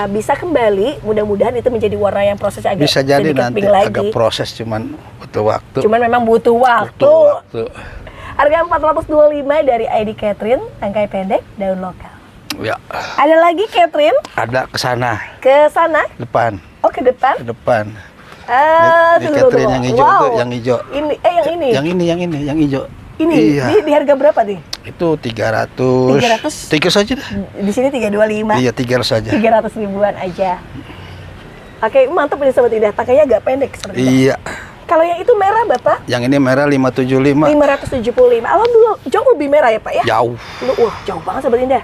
bisa kembali. Mudah-mudahan itu menjadi warna yang prosesnya agak Bisa jadi sedikit nanti pink lagi. agak proses cuman butuh waktu. Cuman memang butuh waktu. Butuh waktu. Harga 425 dari ID Catherine, tangkai pendek, daun lokal. Ya. Ada lagi Catherine Ada ke sana, ke sana, depan, oh ke depan. ke depan. Ini Tunggu, Catherine tunggu. yang hijau Wow. tuh, yang hijau. Ini, yang ini. Yang hijau. Ini Iya. di harga berapa nih? Itu 300. 300. 300 saja dah. Di sini 325. Iya, 300 saja. 300 ribuan aja. Oke, mantap ini Sobat Indah. Tangkainya agak pendek seperti itu. Iya. Kalau yang itu merah Bapak, Yang ini merah 575. 575. Alhamdulillah, jauh lebih merah ya Pak ya? Jauh. Wah, jauh banget Sobat Indah.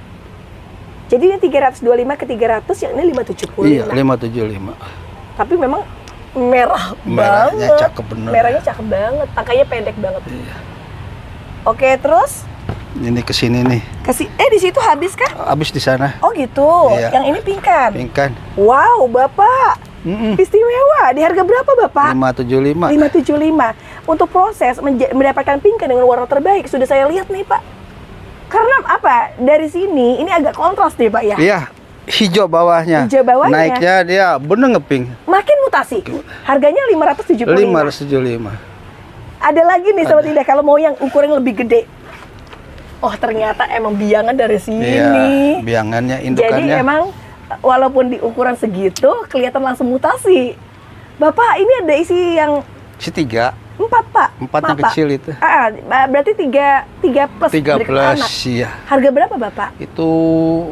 Jadi ini 325 ke 300, yang ini 575. Iya, 575. Tapi memang merah Merahnya banget. cakep bener. Merahnya cakep banget, tangkainya pendek banget. Iya. Oke, terus Ini ke sini nih. di situ habis kah? Habis di sana. Oh gitu. Iya. Yang ini pingkan. Pingkan. Wow, Bapak. Istimewa. Di harga berapa, Bapak? 575. 575. Untuk proses mendapatkan pingkan dengan warna terbaik sudah saya lihat nih, Pak. Karena apa? Dari sini ini agak kontras deh Pak ya. Iya, hijau bawahnya. Hijau bawahnya. Naiknya dia bener ngeping. Makin mutasi. Harganya 575. 575. Ada lagi nih Sobat Indah kalau mau yang ukuran lebih gede. Oh ternyata emang biangan dari sini. Iya, biangannya, indukannya. Jadi emang walaupun di ukuran segitu kelihatan langsung mutasi. Bapak ini ada isi yang Si 3. 4 Pak. 4 yang Maaf, Pak. kecil itu. Berarti 3 plus 3 berikut plus, anak. iya. Harga berapa Bapak? Itu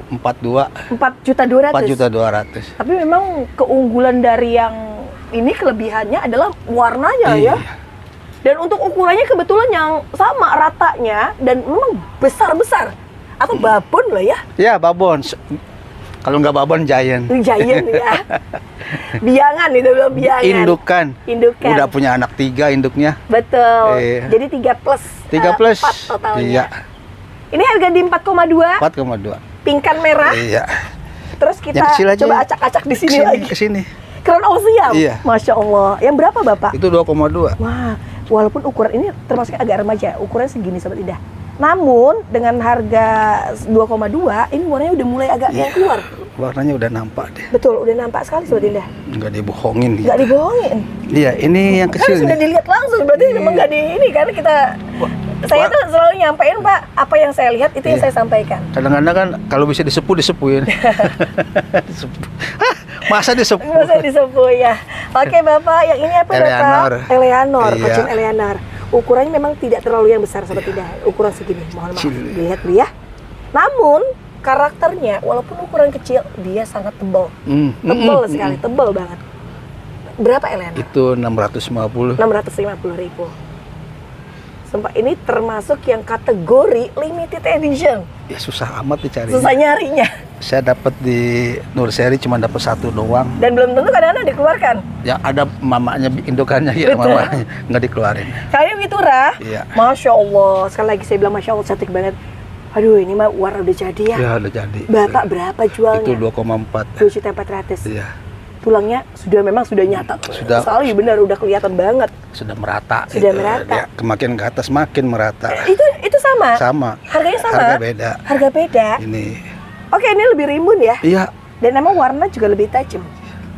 42. 4.200.000. 4.200.000. Tapi memang keunggulan dari yang ini kelebihannya adalah warnanya ya. Dan untuk ukurannya kebetulan yang sama ratanya dan memang besar-besar. Atau babon lah ya. Ya, babon. Kalau nggak babon, giant. Giant ya. Biangan itu belum biangan. Indukan. Indukan. Udah punya anak 3 induknya. Betul. Iya. Jadi 3 plus. 3 plus. 4 totalnya. Iya. Ini harga di 4,2. 4,2. Pingkan merah. Iya. Terus kita Yang kecil aja coba ya. acak-acak di sini Kesini, lagi. kesini. Crown of Siam. Iya. Masya Allah. Yang berapa Bapak? Itu 2,2. Wah, walaupun ukuran ini termasuk agak remaja, ukuran segini Sobat Indah. Namun dengan harga 2,2 ini warnanya udah mulai agak yang keluar. Warnanya udah nampak deh. Betul, udah nampak sekali Sobat Indah. Nggak dibohongin. Nggak dibohongin. Iya, ini yang Kan kecil sudah nih. dilihat langsung, berarti memang nggak di ini kan kita. Saya tuh selalu nyampein Pak, apa yang saya lihat itu yang Iya. saya sampaikan. Kadang-kadang kan kalau bisa disepuhin. Disepuh. Hah, masa disepuh? Nggak usah disepuh ya. Oke Bapak, yang ini apa Eleanor. Bapak? Eleanor, Iya. kucing Eleanor. Ukurannya memang tidak terlalu yang besar Sobat Indah. Ukuran segini, mohon maaf. Kecil. Dilihat dulu ya. Namun karakternya walaupun ukuran kecil dia sangat tebal. Tebal sekali, tebal banget. Berapa Eleanor? Itu 650. 650.000. Sumpah ini termasuk yang kategori limited edition. Ya susah amat dicari. Susah nyarinya. Saya dapat di Nurseri cuma dapat 1 doang. Dan belum tentu kadang-kadang dikeluarkan. Yang ada mamanya indukannya ya, Betul. mamanya nggak dikeluarin. Kalian Witura, Iya. Masya Allah. Sekali lagi saya bilang Masya Allah cantik banget. Aduh ini mah warna udah jadi ya. Ya udah jadi. Bapak berapa jualnya? Itu 2,4. 2.400.000. Iya. Tulangnya memang sudah nyata. Sudah. Sekali benar udah kelihatan banget. Sudah merata. Sudah merata. Ya, makin ke atas makin merata. Itu sama. Sama. Harganya sama. Harga beda. Harga beda. Ini. Oke, ini lebih rimbun ya. Iya. Dan emang warna juga lebih tajam.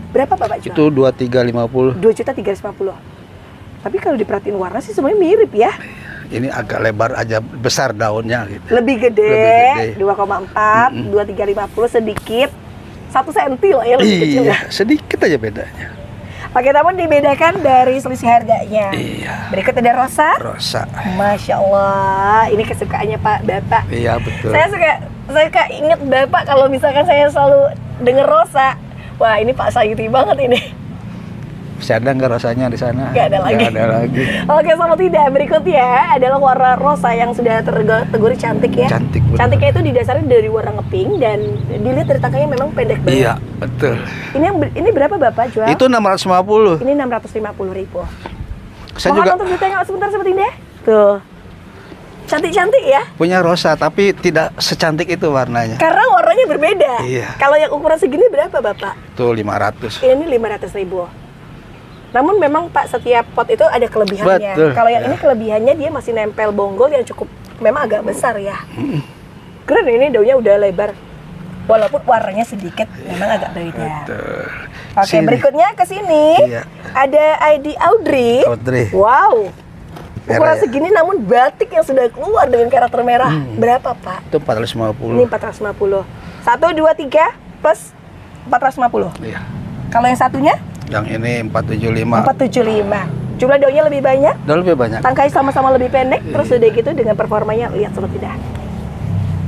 Berapa Bapak jual? Itu 2.350. 2.350.000. Tapi kalau diperhatiin warna sih semuanya mirip ya. Ini agak lebar aja, besar daunnya gitu. Lebih gede, Lebih gede. 2,4, 2.350 sedikit. 1 senti lah ya lebih kecil ya. Iya, sedikit aja bedanya. Oke, namun dibedakan dari selisih harganya. Iya. Berikut ada rosa. Rosa. Masya Allah, ini kesukaannya Pak Bapak. Iya betul. Saya suka inget Bapak kalau misalkan saya selalu denger rosa. Wah ini Pak Sayuti banget ini. Masih ada nggak rasanya di sana? Nggak ada lagi. Nggak ada lagi. Oke, sama tidak. Berikutnya adalah warna rosa yang sudah terkategori cantik ya. Cantik, betul. Cantiknya itu didasari dari warna ngepink dan dilihat dari tangkainya memang pendek banget. Iya betul. Ini berapa Bapak jual? Itu 650. Ini 650.000. Saya Mohon juga untuk ditengok sebentar Sobat Indah. Tuh. Cantik-cantik ya. punya rosa tapi tidak secantik itu warnanya. Karena warnanya berbeda. Iya. Kalau yang ukuran segini berapa Bapak? Itu 500. Ini 500.000. Namun memang Pak setiap pot itu ada kelebihannya. Betul. Kalau yang Ya. ini kelebihannya dia masih nempel bonggol yang cukup memang agak besar ya. Keren ini daunnya udah lebar. Walaupun warnanya sedikit memang agak beda. Betul. Oke, Sini. berikutnya ke sini Iya. ada ID Audrey. Audrey. Wow. Ukuran Merah ya? segini namun batik yang sudah keluar dengan karakter merah. Berapa Pak? Itu 450. Ini 450. 1, 2, 3 plus 450. Iya. Kalau yang satunya? Yang ini 475. 475. Jumlah daunnya lebih banyak, Udah lebih banyak. tangkai sama-sama lebih pendek, terus udah gitu dengan performanya lihat seperti tidak.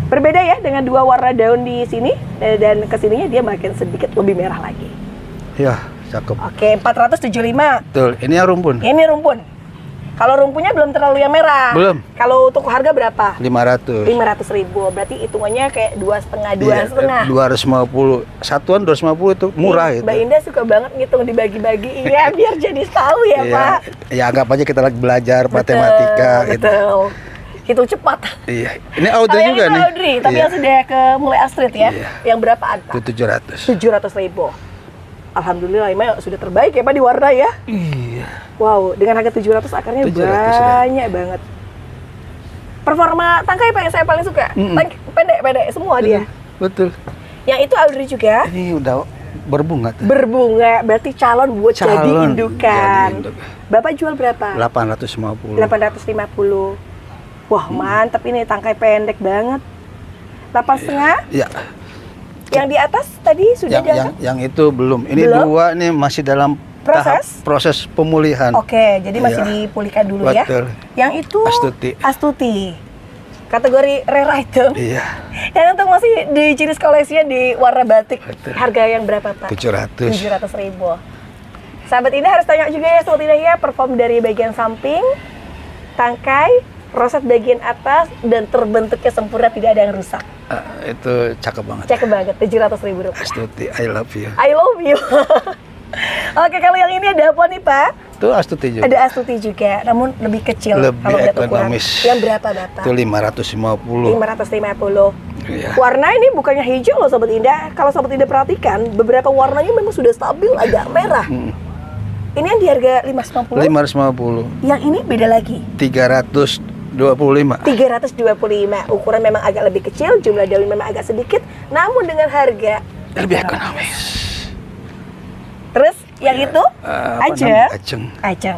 Berbeda ya dengan dua warna daun di sini dan kesininya dia makin sedikit lebih merah lagi. Iya, cakep. Oke, 475. Betul. Ini yang rumpun. Ini rumpun. Kalau rumpunnya belum terlalu yang merah. Belum. Kalau untuk harga berapa? 500. 500.000. Berarti hitungannya kayak 2,5, Iya, 2,5. 250. Satuan 250 itu murah itu. Mbak Indah suka banget ngitung dibagi-bagi. Iya, biar jadi tahu ya, Iya. Pak. Ya anggap aja kita lagi belajar matematika gitu. Betul. Hitung cepat. Iya. Ini Audrey Kalau yang juga itu nih. Audrey, tapi Iya. yang sudah ke mulai Astrid ya. Iya. Yang berapaan, Pak? Itu 700. 700.000. Alhamdulillah, ini sudah terbaik ya Pak di warna ya. Iya. Wow, dengan harga 700 akarnya 700 ya. banyak banget. Performa tangkai apa yang saya paling suka? Pendek-pendek semua dia. Betul. Yang itu Audrey juga. Ini udah berbunga tuh. Berbunga, berarti calon buat jadi indukan. Jadi induk. Bapak jual berapa? 850. 850. Wah, mantap ini tangkai pendek banget. 8,5. Ya. Yang di atas tadi sudah Yang itu belum. Ini Belum? dua nih masih dalam proses pemulihan. Oke, jadi masih Iya. dipulihkan dulu Betul. ya. Yang itu Astuti. Kategori rare item. Iya. Yang untuk masih di jenis koleksinya di warna batik. Betul. Harga yang berapa, Pak? 700. 700.000. Sahabat ini harus tanya juga ya, Sobat Indah ya, perform dari bagian samping, tangkai, roset bagian atas, dan terbentuknya sempurna, tidak ada yang rusak. Itu cakep banget. Cakep banget, 700.000 rupiah. Astuti, I love you. I love you. Oke, kalau yang ini ada apa nih, Pak? Itu Astuti juga. Ada Astuti juga, namun lebih kecil. Lebih kalau lihat ukuran. ekonomis. Yang berapa, Bapak? Itu 550. 550. Iya. Warna ini bukannya hijau loh, Sobat Indah. Kalau Sobat Indah perhatikan, beberapa warnanya memang sudah stabil, agak merah. Ini yang di harga 550. 550. Yang ini beda lagi. 325. 325. Ukuran memang agak lebih kecil, jumlah daun memang agak sedikit, namun dengan harga Lebih ekonomis. Terus yang itu Ajeng. Ajeng.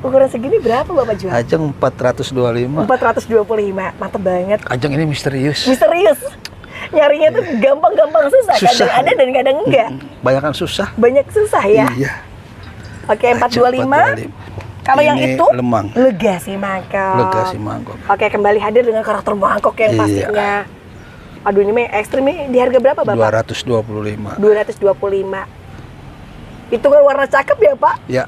Ukuran segini berapa Bapak jual? Ajeng 425. 425. Mantap banget. Ajeng ini misterius. Misterius. Nyarinya tuh gampang-gampang susah. Kadang ada dan kadang enggak. Banyakan susah. Banyak susah ya. Iya. Oke, 425. Kalau yang Ini itu lemang. Legasi mangkok. Legasi mangkok. Oke, kembali hadir dengan karakter mangkok yang Iya. pastinya. Aduh, ini mah ekstrim nih. Di harga berapa, Bapak? 225. 225. Itu kan warna cakep ya, Pak? Ya.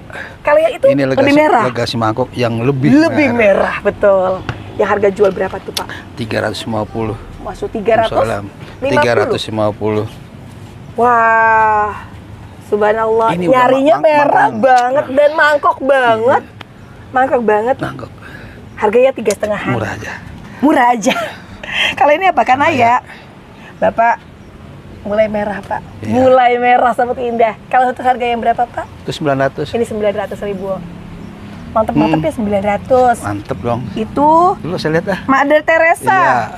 Kalau yang itu Ini lebih merah. legasi mangkok yang lebih Merah, betul. Yang harga jual berapa tuh, Pak? 350. Masuk 350. 350. Wah. Subhanallah. Ini udah Nyarinya merah mangkok. banget dan mangkok banget. Mangkok banget. Mangkok. Harganya 3,5. Murah aja. Murah aja. Kalau ini apa? Karena ya, Bapak mulai merah, Pak. Iya. Mulai merah, Sobat Indah. Kalau untuk harga yang berapa, Pak? Itu 900. Ini 900.000. Mantep-mantep ya 900. Mantep dong. Itu Dulu saya lihat dah. Mother Teresa. Iya.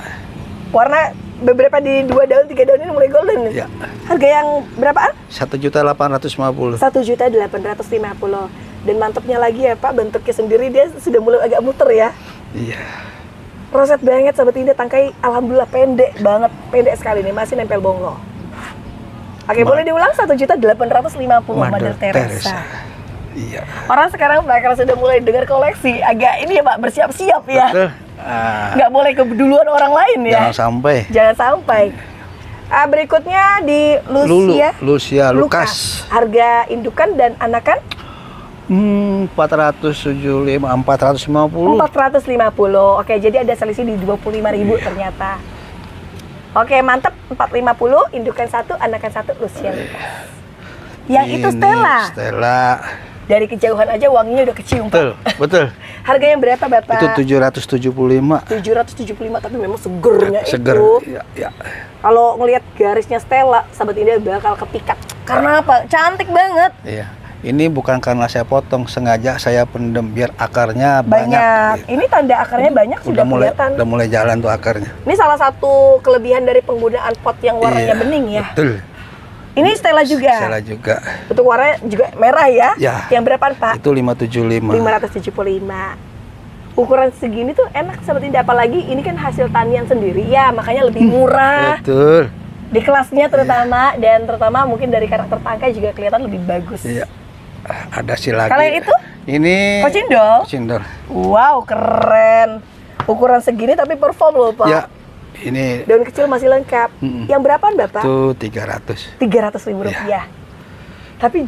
Warna beberapa di 2 daun, 3 daun ini mulai golden nih. Iya. Harga yang berapaan? 1.850. 1.850.000. Dan mantepnya lagi ya, Pak, bentuknya sendiri dia sudah mulai agak muter ya. Iya. Roset banget, Sahabat Indah, tangkai alhamdulillah pendek banget, pendek sekali nih, masih nempel bonggol. Oke, boleh diulang 1.850.000 Mother Teresa. Iya. Orang sekarang bakal sudah mulai dengar koleksi, agak ini ya Pak, bersiap-siap ya. Betul. Nggak boleh keduluan orang lain ya. Jangan sampai. Jangan sampai. Berikutnya di Lucia Lucas. Harga indukan dan anakan 475, 450. 450. Oke, jadi ada selisih di 25.000 ternyata. Oke, mantep. 450, indukan 1, anakan 1, Lucia Lucas. Yang itu Stella. Dari kejauhan aja wanginya udah kecium, Betul, Pak. betul. Harganya berapa, Bapak? Itu 775. 775, tapi memang segernya Seger. itu. Iya, iya. Kalau ngelihat garisnya Stella, Sahabat Indah bakal kepikat. Karena apa? Cantik banget. Iya. Ini bukan karena saya potong, sengaja saya pendem biar akarnya banyak. Ini tanda akarnya banyak sudah kelihatan. Udah mulai jalan tuh akarnya. Ini salah satu kelebihan dari penggunaan pot yang warnanya bening ya. Betul. Ini Stella juga. Stella juga. Untuk warnanya juga merah ya. Ya. Yang berapaan, Pak? Itu 575. 575. Ukuran segini tuh enak, Sahabat Indah, apalagi ini kan hasil tanian sendiri ya, makanya lebih murah. Betul. Di kelasnya terutama, dan terutama mungkin dari karakter tangkai juga kelihatan lebih bagus. Iya. Ada sih lagi. Kalau yang itu? Ini Kocindol. Kocindol. Wow, keren. Ukuran segini tapi perform loh, Pak. Ya. Ini Daun kecil masih lengkap. Yang berapaan, Bapak? itu 300. 300.000 rupiah. Ya. Tapi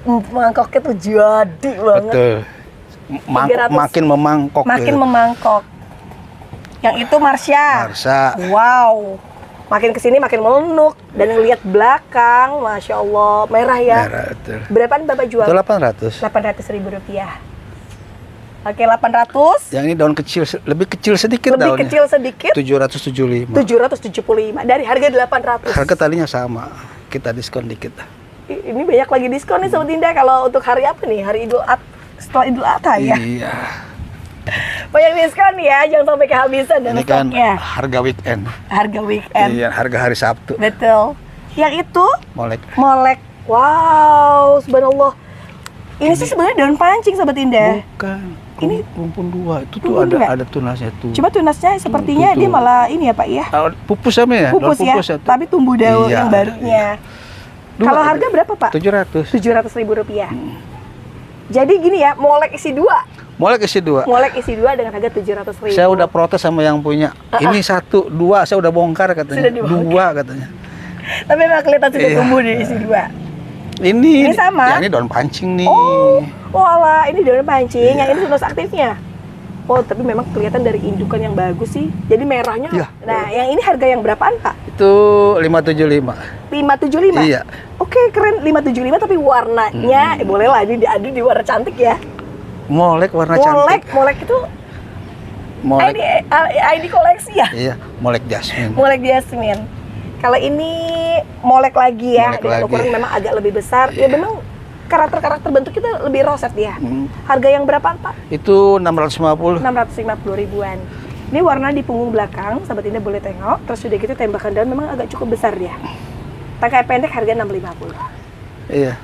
mangkoknya tuh jadi banget. Betul. 300. Makin memangkok. Makin gitu. memangkok. Yang itu Marsha. Marsha. Wow. Makin kesini makin melenuk. Dan lihat belakang, Masya Allah, merah ya. Merah, betul. Berapaan Bapak jual? Itu 800. 800.000 rupiah. Oke, 800. Yang ini daun kecil, lebih kecil sedikit Lebih daunnya. kecil sedikit. 775. 775 dari harga 800. Harga tadinya sama. Kita diskon dikit. Ini banyak lagi diskon nih Sobat Indah. Kalau untuk hari apa nih? Hari Idul Adha, setelah Idul Adha ya. Iya. Banyak diskon ya, jangan sampai kehabisan dan Ini kan stoknya. harga weekend. Harga weekend. Iya, harga hari Sabtu. Betul. Yang itu Molek. molek. Wow, subhanallah. Ini sih sebenarnya daun pancing Sobat Indah. Bukan. Ini rumpun dua. Itu tuh rumpun dua? ada tunasnya tuh. Coba tunasnya sepertinya Tuh. dia malah ini ya Pak ya. Pupus sama ya? Pupus Daun ya, tapi tumbuh daun Iya, yang barunya. Dua, Kalau harga berapa Pak? 700. 700.000 rupiah. Jadi gini ya, molek isi 2. Molek isi 2. Molek isi 2 dengan harga 700.000. Saya udah protes sama yang punya. Ini 1, 2 saya udah bongkar katanya. Sudah dibongkar. 2 katanya. Tapi memang kelihatan sudah Iya. tumbuh di isi 2. Ini sama? Ya, ini daun pancing nih. Oh, walah, ini daun pancing, yang ini tunas aktifnya. Oh, tapi memang kelihatan dari indukan yang bagus sih. Jadi merahnya. Iya. Nah, yang ini harga yang berapaan, Pak? Itu 575. 575? Iya. Oke, keren 575 tapi warnanya boleh lah ini diadu di warna cantik ya. Molek warna Molek, cantik. molek itu Molek. ID koleksi ya? Iya, molek jasmine. Molek jasmine. Kalau ini molek lagi ya, Molek dengan lagi. ukuran memang agak lebih besar. Ya Iya. memang karakter bentuk kita lebih roset ya. Harga yang berapaan, Pak? Itu 650. 650 ribuan. Ini warna di punggung belakang, Sahabat Indah boleh tengok. Terus udah gitu tembakan daun memang agak cukup besar dia. Tangkai pendek harga 650. Iya.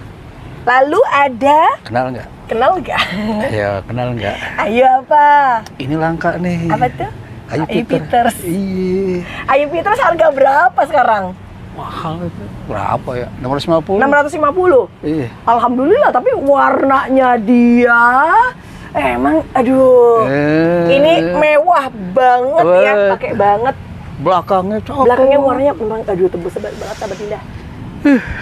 Lalu ada, Kenal nggak? kenal nggak? Iya, kenal nggak? Ayo apa? Ini langka nih. Apa tuh? Ayu Ayu Peter. Peters. Iya. Ayu Peters harga berapa sekarang? Mahal itu. Berapa ya? 650. 650. Iya. Alhamdulillah, tapi warnanya dia emang aduh. Ini mewah banget ya, Wah. pakai banget. Belakangnya cakep. Belakangnya warnanya memang aduh tebus banget Sahabat Indah.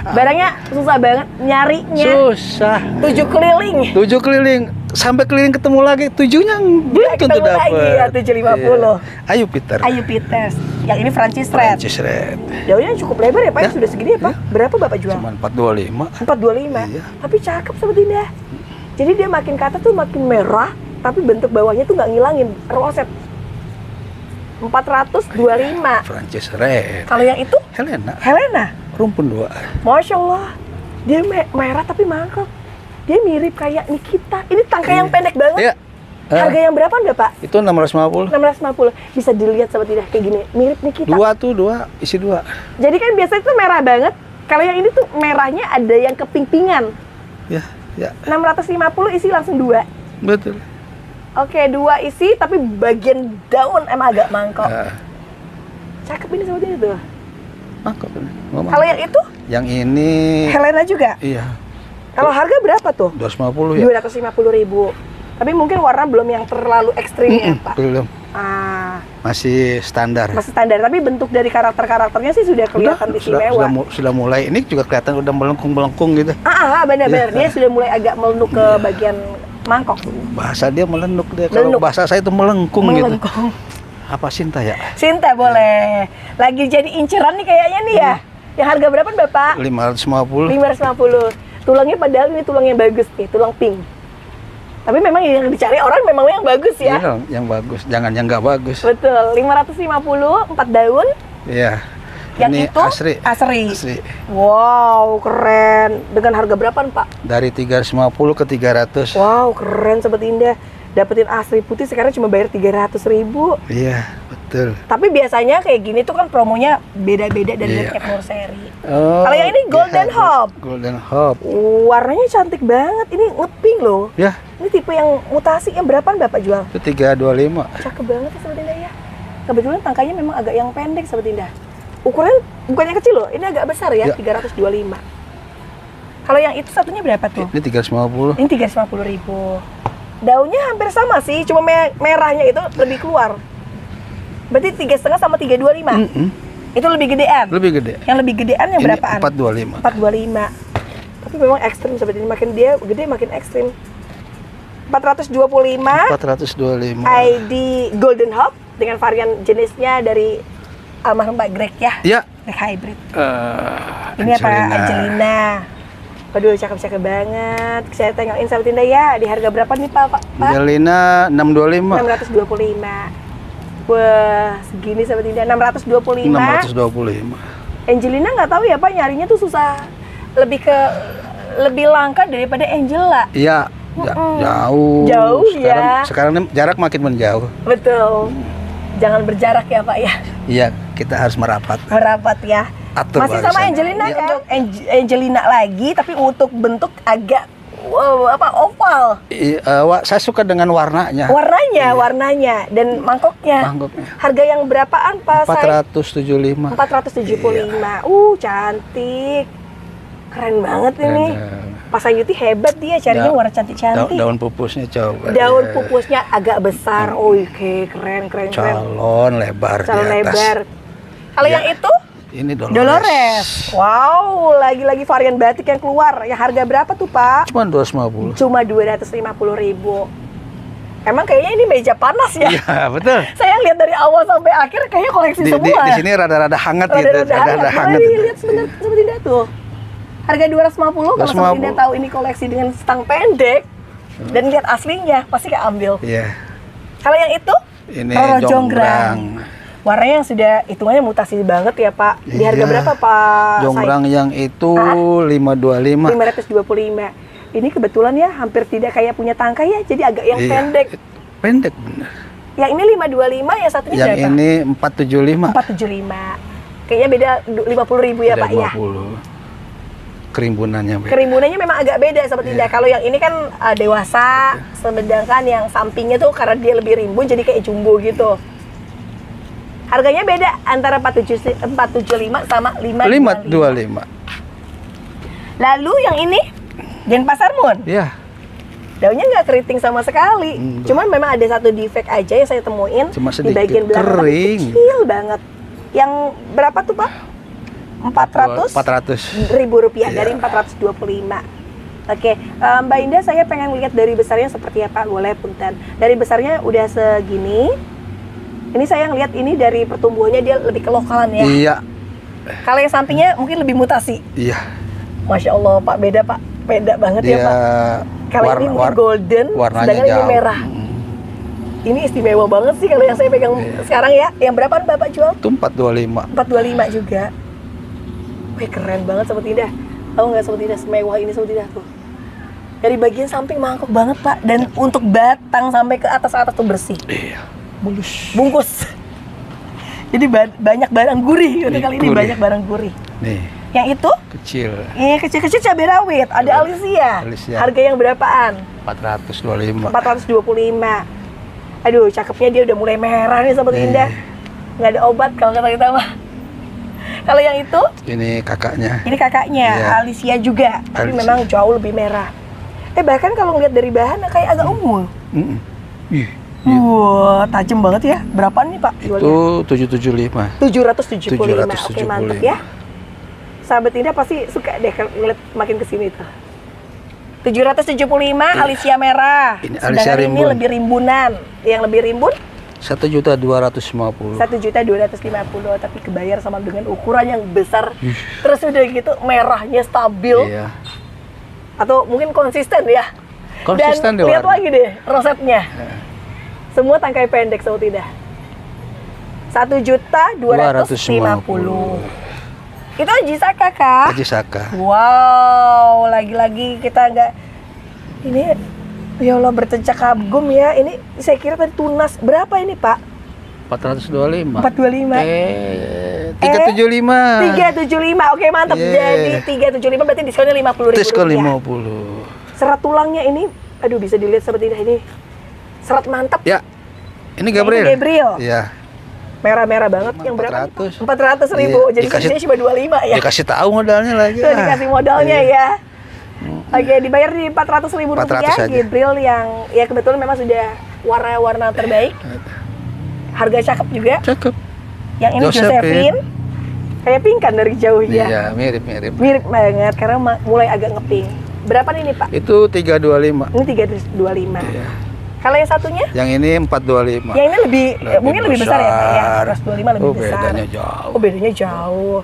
Barangnya susah banget nyarinya. Susah. 7 keliling. 7 keliling. Sampai keliling ketemu lagi. 7-nya belum tentu Ketemu lagi dapat. ya, 750. Iya. Ayu Peter. Ayu Peters. Yang ini Francis Red. Francis Red. Daunnya cukup lebar ya Pak, Ya. sudah segini ya Pak. Berapa Bapak jual? Cuman 425. 425. Iya. Tapi cakep Sobat Indah. Jadi dia makin kata tuh makin merah, tapi bentuk bawahnya tuh nggak ngilangin, roset. 425. Francis Red. Kalau yang itu Helena. Helena. Rumpun 2. Masya Allah. Dia merah tapi mangkok. Dia mirip kayak Nikita. Ini tangkai yang pendek banget. Iya. Harga yang berapa enggak Pak? Itu 650. 650. Bisa dilihat Sobat Indah kayak gini. Mirip Nikita. 2 isi 2. Jadi kan biasanya tuh merah banget. Kalau yang ini tuh merahnya ada yang keping-pingan. Ya, ya. 650 isi langsung 2. Betul. Oke, 2 isi tapi bagian daun emang agak mangkok. Cakep ini Sobat Indah tuh. Mangkok ini. Kalau yang itu Yang ini Helena juga. iya, Kalau harga berapa tuh? 250 ya. 250.000. Tapi mungkin warna belum yang terlalu ekstrim ya, Pak. Belum. Ah, Masih standar. masih standar. Tapi bentuk dari karakternya sih sudah kelihatan istimewa. Sudah mulai, ini juga kelihatan udah melengkung-melengkung gitu. Benar-benar. Dia sudah mulai agak melenduk ke bagian mangkok. Bahasa dia melenduk dia. Kalau Melenduk. bahasa saya itu melengkung, gitu. Melengkung. Apa Sinta ya? Sinta boleh. Lagi jadi inceran nih kayaknya nih ya. Yang harga berapa Bapak? 550. 550. Tulangnya padahal ini tulang yang bagus nih, tulang pink. Tapi memang yang dicari orang memang yang bagus ya. Iya, yang bagus. Jangan yang nggak bagus. Betul. 550, 4 daun. Iya. Yang Ini itu asri. asri. Wow, keren. Dengan harga berapaan, Pak? Dari 350 ke 300. Wow, keren Sobat Indah. Dapetin asri putih sekarang cuma bayar 300.000. Iya, betul. Tapi biasanya kayak gini tuh kan promonya beda-beda dari Iya. Cat Nursery. Oh, Kalau yang ini Golden iya, Hope. Golden Hope. Warnanya cantik banget. Ini ngepink loh. Ya, Ini tipe yang mutasi yang berapaan Bapak jual? itu 325. Cakep banget ya Sobat Indah ya. Kebetulan tangkainya memang agak yang pendek Sobat Indah. Ukuran bukannya kecil loh, ini agak besar ya, Ya. 325. Kalau yang itu satunya berapa tuh? Ini 350. Ini 350.000. Daunnya hampir sama sih, cuma merahnya itu lebih keluar. Berarti 3,5 sama 325. Itu lebih gedean. Lebih gede. Yang lebih gedean yang Ini berapaan? 425. 425. Tapi memang ekstrim Sobat Indah, makin dia gede makin ekstrim. 425. 425. ID Golden Hope dengan varian jenisnya dari almarhum Pak Greg ya. Ya. Greg hybrid. Ini apa? Angelina. Waduh, cakep-cakep banget. Saya tengokin Sobat Indah ya. Di harga berapa nih Pak? Angelina 625. 625. Wah, segini Sobat Indah. 625. 625. Angelina nggak tahu ya Pak, nyarinya tuh susah. Lebih langka daripada Angela. Iya, Jauh. Jauh sekarang, ya. Sekarang ini jarak makin menjauh. Betul. Jangan berjarak ya Pak ya. Iya, kita harus merapat. Merapat ya. Atur Masih sama barisan. Angelina Iya. kan? Angelina lagi, tapi untuk bentuk agak oval. Saya suka dengan warnanya. Warnanya dan mangkoknya. Mangkoknya. Harga yang berapaan Pak? 475. 475. Cantik. Keren banget ini. Pak Sayuti hebat dia carinya warna cantik-cantik. Daun pupusnya coba. Daun pupusnya agak besar. Oke, keren. Calon lebar. Calon di atas. lebar. Kalau Ya. yang itu? Ini Dolores. Wow, lagi-lagi varian batik yang keluar. Ya harga berapa tuh Pak? Cuma 250. Cuma 250.000. Emang kayaknya ini meja panas ya? Iya, betul. Saya lihat dari awal sampai akhir kayaknya koleksi semua. Di sini rada-rada hangat gitu. Rada-rada hangat. gitu. Lihat sebentar seperti tidak tuh. Harga 250 kalau seperti tidak tahu ini koleksi dengan stang pendek dan lihat aslinya pasti keambil. Iya. Kalau yang itu? Ini Roro jonggrang. Warnanya yang sudah hitungannya mutasi banget ya Pak. Di harga Iya. berapa Pak? Jonggrang yang itu 525. 525. Ini kebetulan ya hampir tidak kayak punya tangkai ya, jadi agak yang Iya. pendek. Pendek bener. Yang ini 525, yang satunya Yang berapa? ini 475. 475. Kayaknya beda 50.000 ya Beda Pak ya. 50. Kerimbunannya beda. Kerimbunannya memang agak beda seperti tidak. Kalau yang ini kan dewasa, sedangkan yang sampingnya tuh karena dia lebih rimbun jadi kayak jumbo gitu. Harganya beda antara 475 sama 525. 525. Lalu yang ini Denpasar Moon. Iya. Daunnya nggak keriting sama sekali. Enggak. Cuman memang ada satu defect aja yang saya temuin Cuma di sedikit bagian belakang tapi kering. kecil banget. Yang berapa tuh Pak? 400.000 rupiah Iya. dari 425. Oke, Mbak Indah, saya pengen lihat dari besarnya seperti apa, boleh punten. Dari besarnya udah segini. Ini saya ngeliat ini dari pertumbuhannya dia lebih kelokalan ya. Iya. Kalau yang sampingnya mungkin lebih mutasi. Iya. Masya Allah Pak, beda Pak, beda banget ya Dia Pak. Kalau ini mungkin golden, warnanya sedangkan ini jauh. merah. Ini istimewa banget sih kalau yang saya pegang sekarang ya. Yang berapa Bapak jual? Itu 425. 425 juga. Wih keren banget Sobat Indah. Tahu nggak Sobat Indah, semewah ini Sobat Indah tuh. Dari bagian samping mangkok banget Pak. Dan untuk batang sampai ke atas-atas tuh bersih. Iya. Bungkus. Jadi banyak barang gurih. Untuk kali ini Gurih. banyak barang gurih. Nih, Yang itu? kecil. Ini kecil-kecil cabai rawit. Ada Alicia. Alicia. Harga yang berapaan? 425. 425. Aduh, cakepnya dia udah mulai merah nih Sobat Indah. Nggak ada obat kalau kata kita mah. Kalau yang itu? Ini kakaknya. Ini kakaknya, Iya. Alicia juga. Tapi Alicia. memang jauh lebih merah. Bahkan kalau ngeliat dari bahan kayak agak ungu. Ih, Wah, tajam banget ya. Berapaan nih Pak jualnya? itu 775. 775. Oke, mantep 775. ya. Sahabat Indah pasti suka deh kalau ngeliat makin kesini tuh. 775 Alicia merah. Ini Alicia Sedangkan ini rimbun. lebih rimbunan. Yang lebih rimbun 1.250. 1.250.000, tapi kebayar sama dengan ukuran yang besar. Terus udah gitu merahnya stabil. Iya. Atau mungkin konsisten ya. Konsisten Dan di lihat warna. lagi deh resepnya. Semua tangkai pendek Sobat Indah. 1.250.000. Itu Haji Saka Kak. Haji Saka. Wow, lagi-lagi kita nggak ini, ya Allah bertecak kagum ya. Ini saya kira tadi tunas berapa ini Pak? 425. 425. 375. 375. Oke mantap. Yeah. Jadi 375 berarti diskonnya 50.000 Diskon rupiah. 50. Serat tulangnya ini, aduh bisa dilihat seperti ini. Serat mantap. Ya. Ini Gabriel. Ini Gabriel. Iya. Merah-merah banget. Yang berapa? 400. 400.000. Iya, Jadi dikasih- sisanya cuma 25 ya. Dikasih tahu modalnya lagi. Tuh, dikasih modalnya Iya. ya. Oke, dibayar di 400.000 rupiah. 400 aja. Gabriel yang ya kebetulan memang sudah warna-warna terbaik. Harga cakep juga. Cakep. Yang ini Josephine. Josephine. Kayak pink kan dari jauh ya. Iya, mirip-mirip. Mirip banget karena mulai agak ngepink. Berapa nih Pak? Itu 325. Ini 325. Iya. Kalau yang satunya? Yang ini 425. Yang ini lebih mungkin lebih besar ya Pak ya. 125 lebih Oh, besar. bedanya jauh. Oh, bedanya jauh.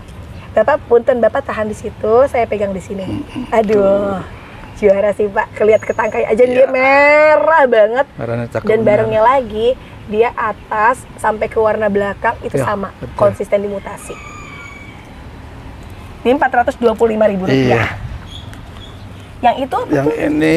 Bapak punten, Bapak tahan di situ, saya pegang di sini. Aduh. Juara sih Pak. Kelihat ketangkai aja dia Iya. merah banget. Warnanya cakep Dan bener. barangnya lagi dia atas sampai ke warna belakang itu Iya, sama, betul. konsisten dimutasi. Ini 425.000 rupiah. Iya. Yang itu apa Yang tuh? ini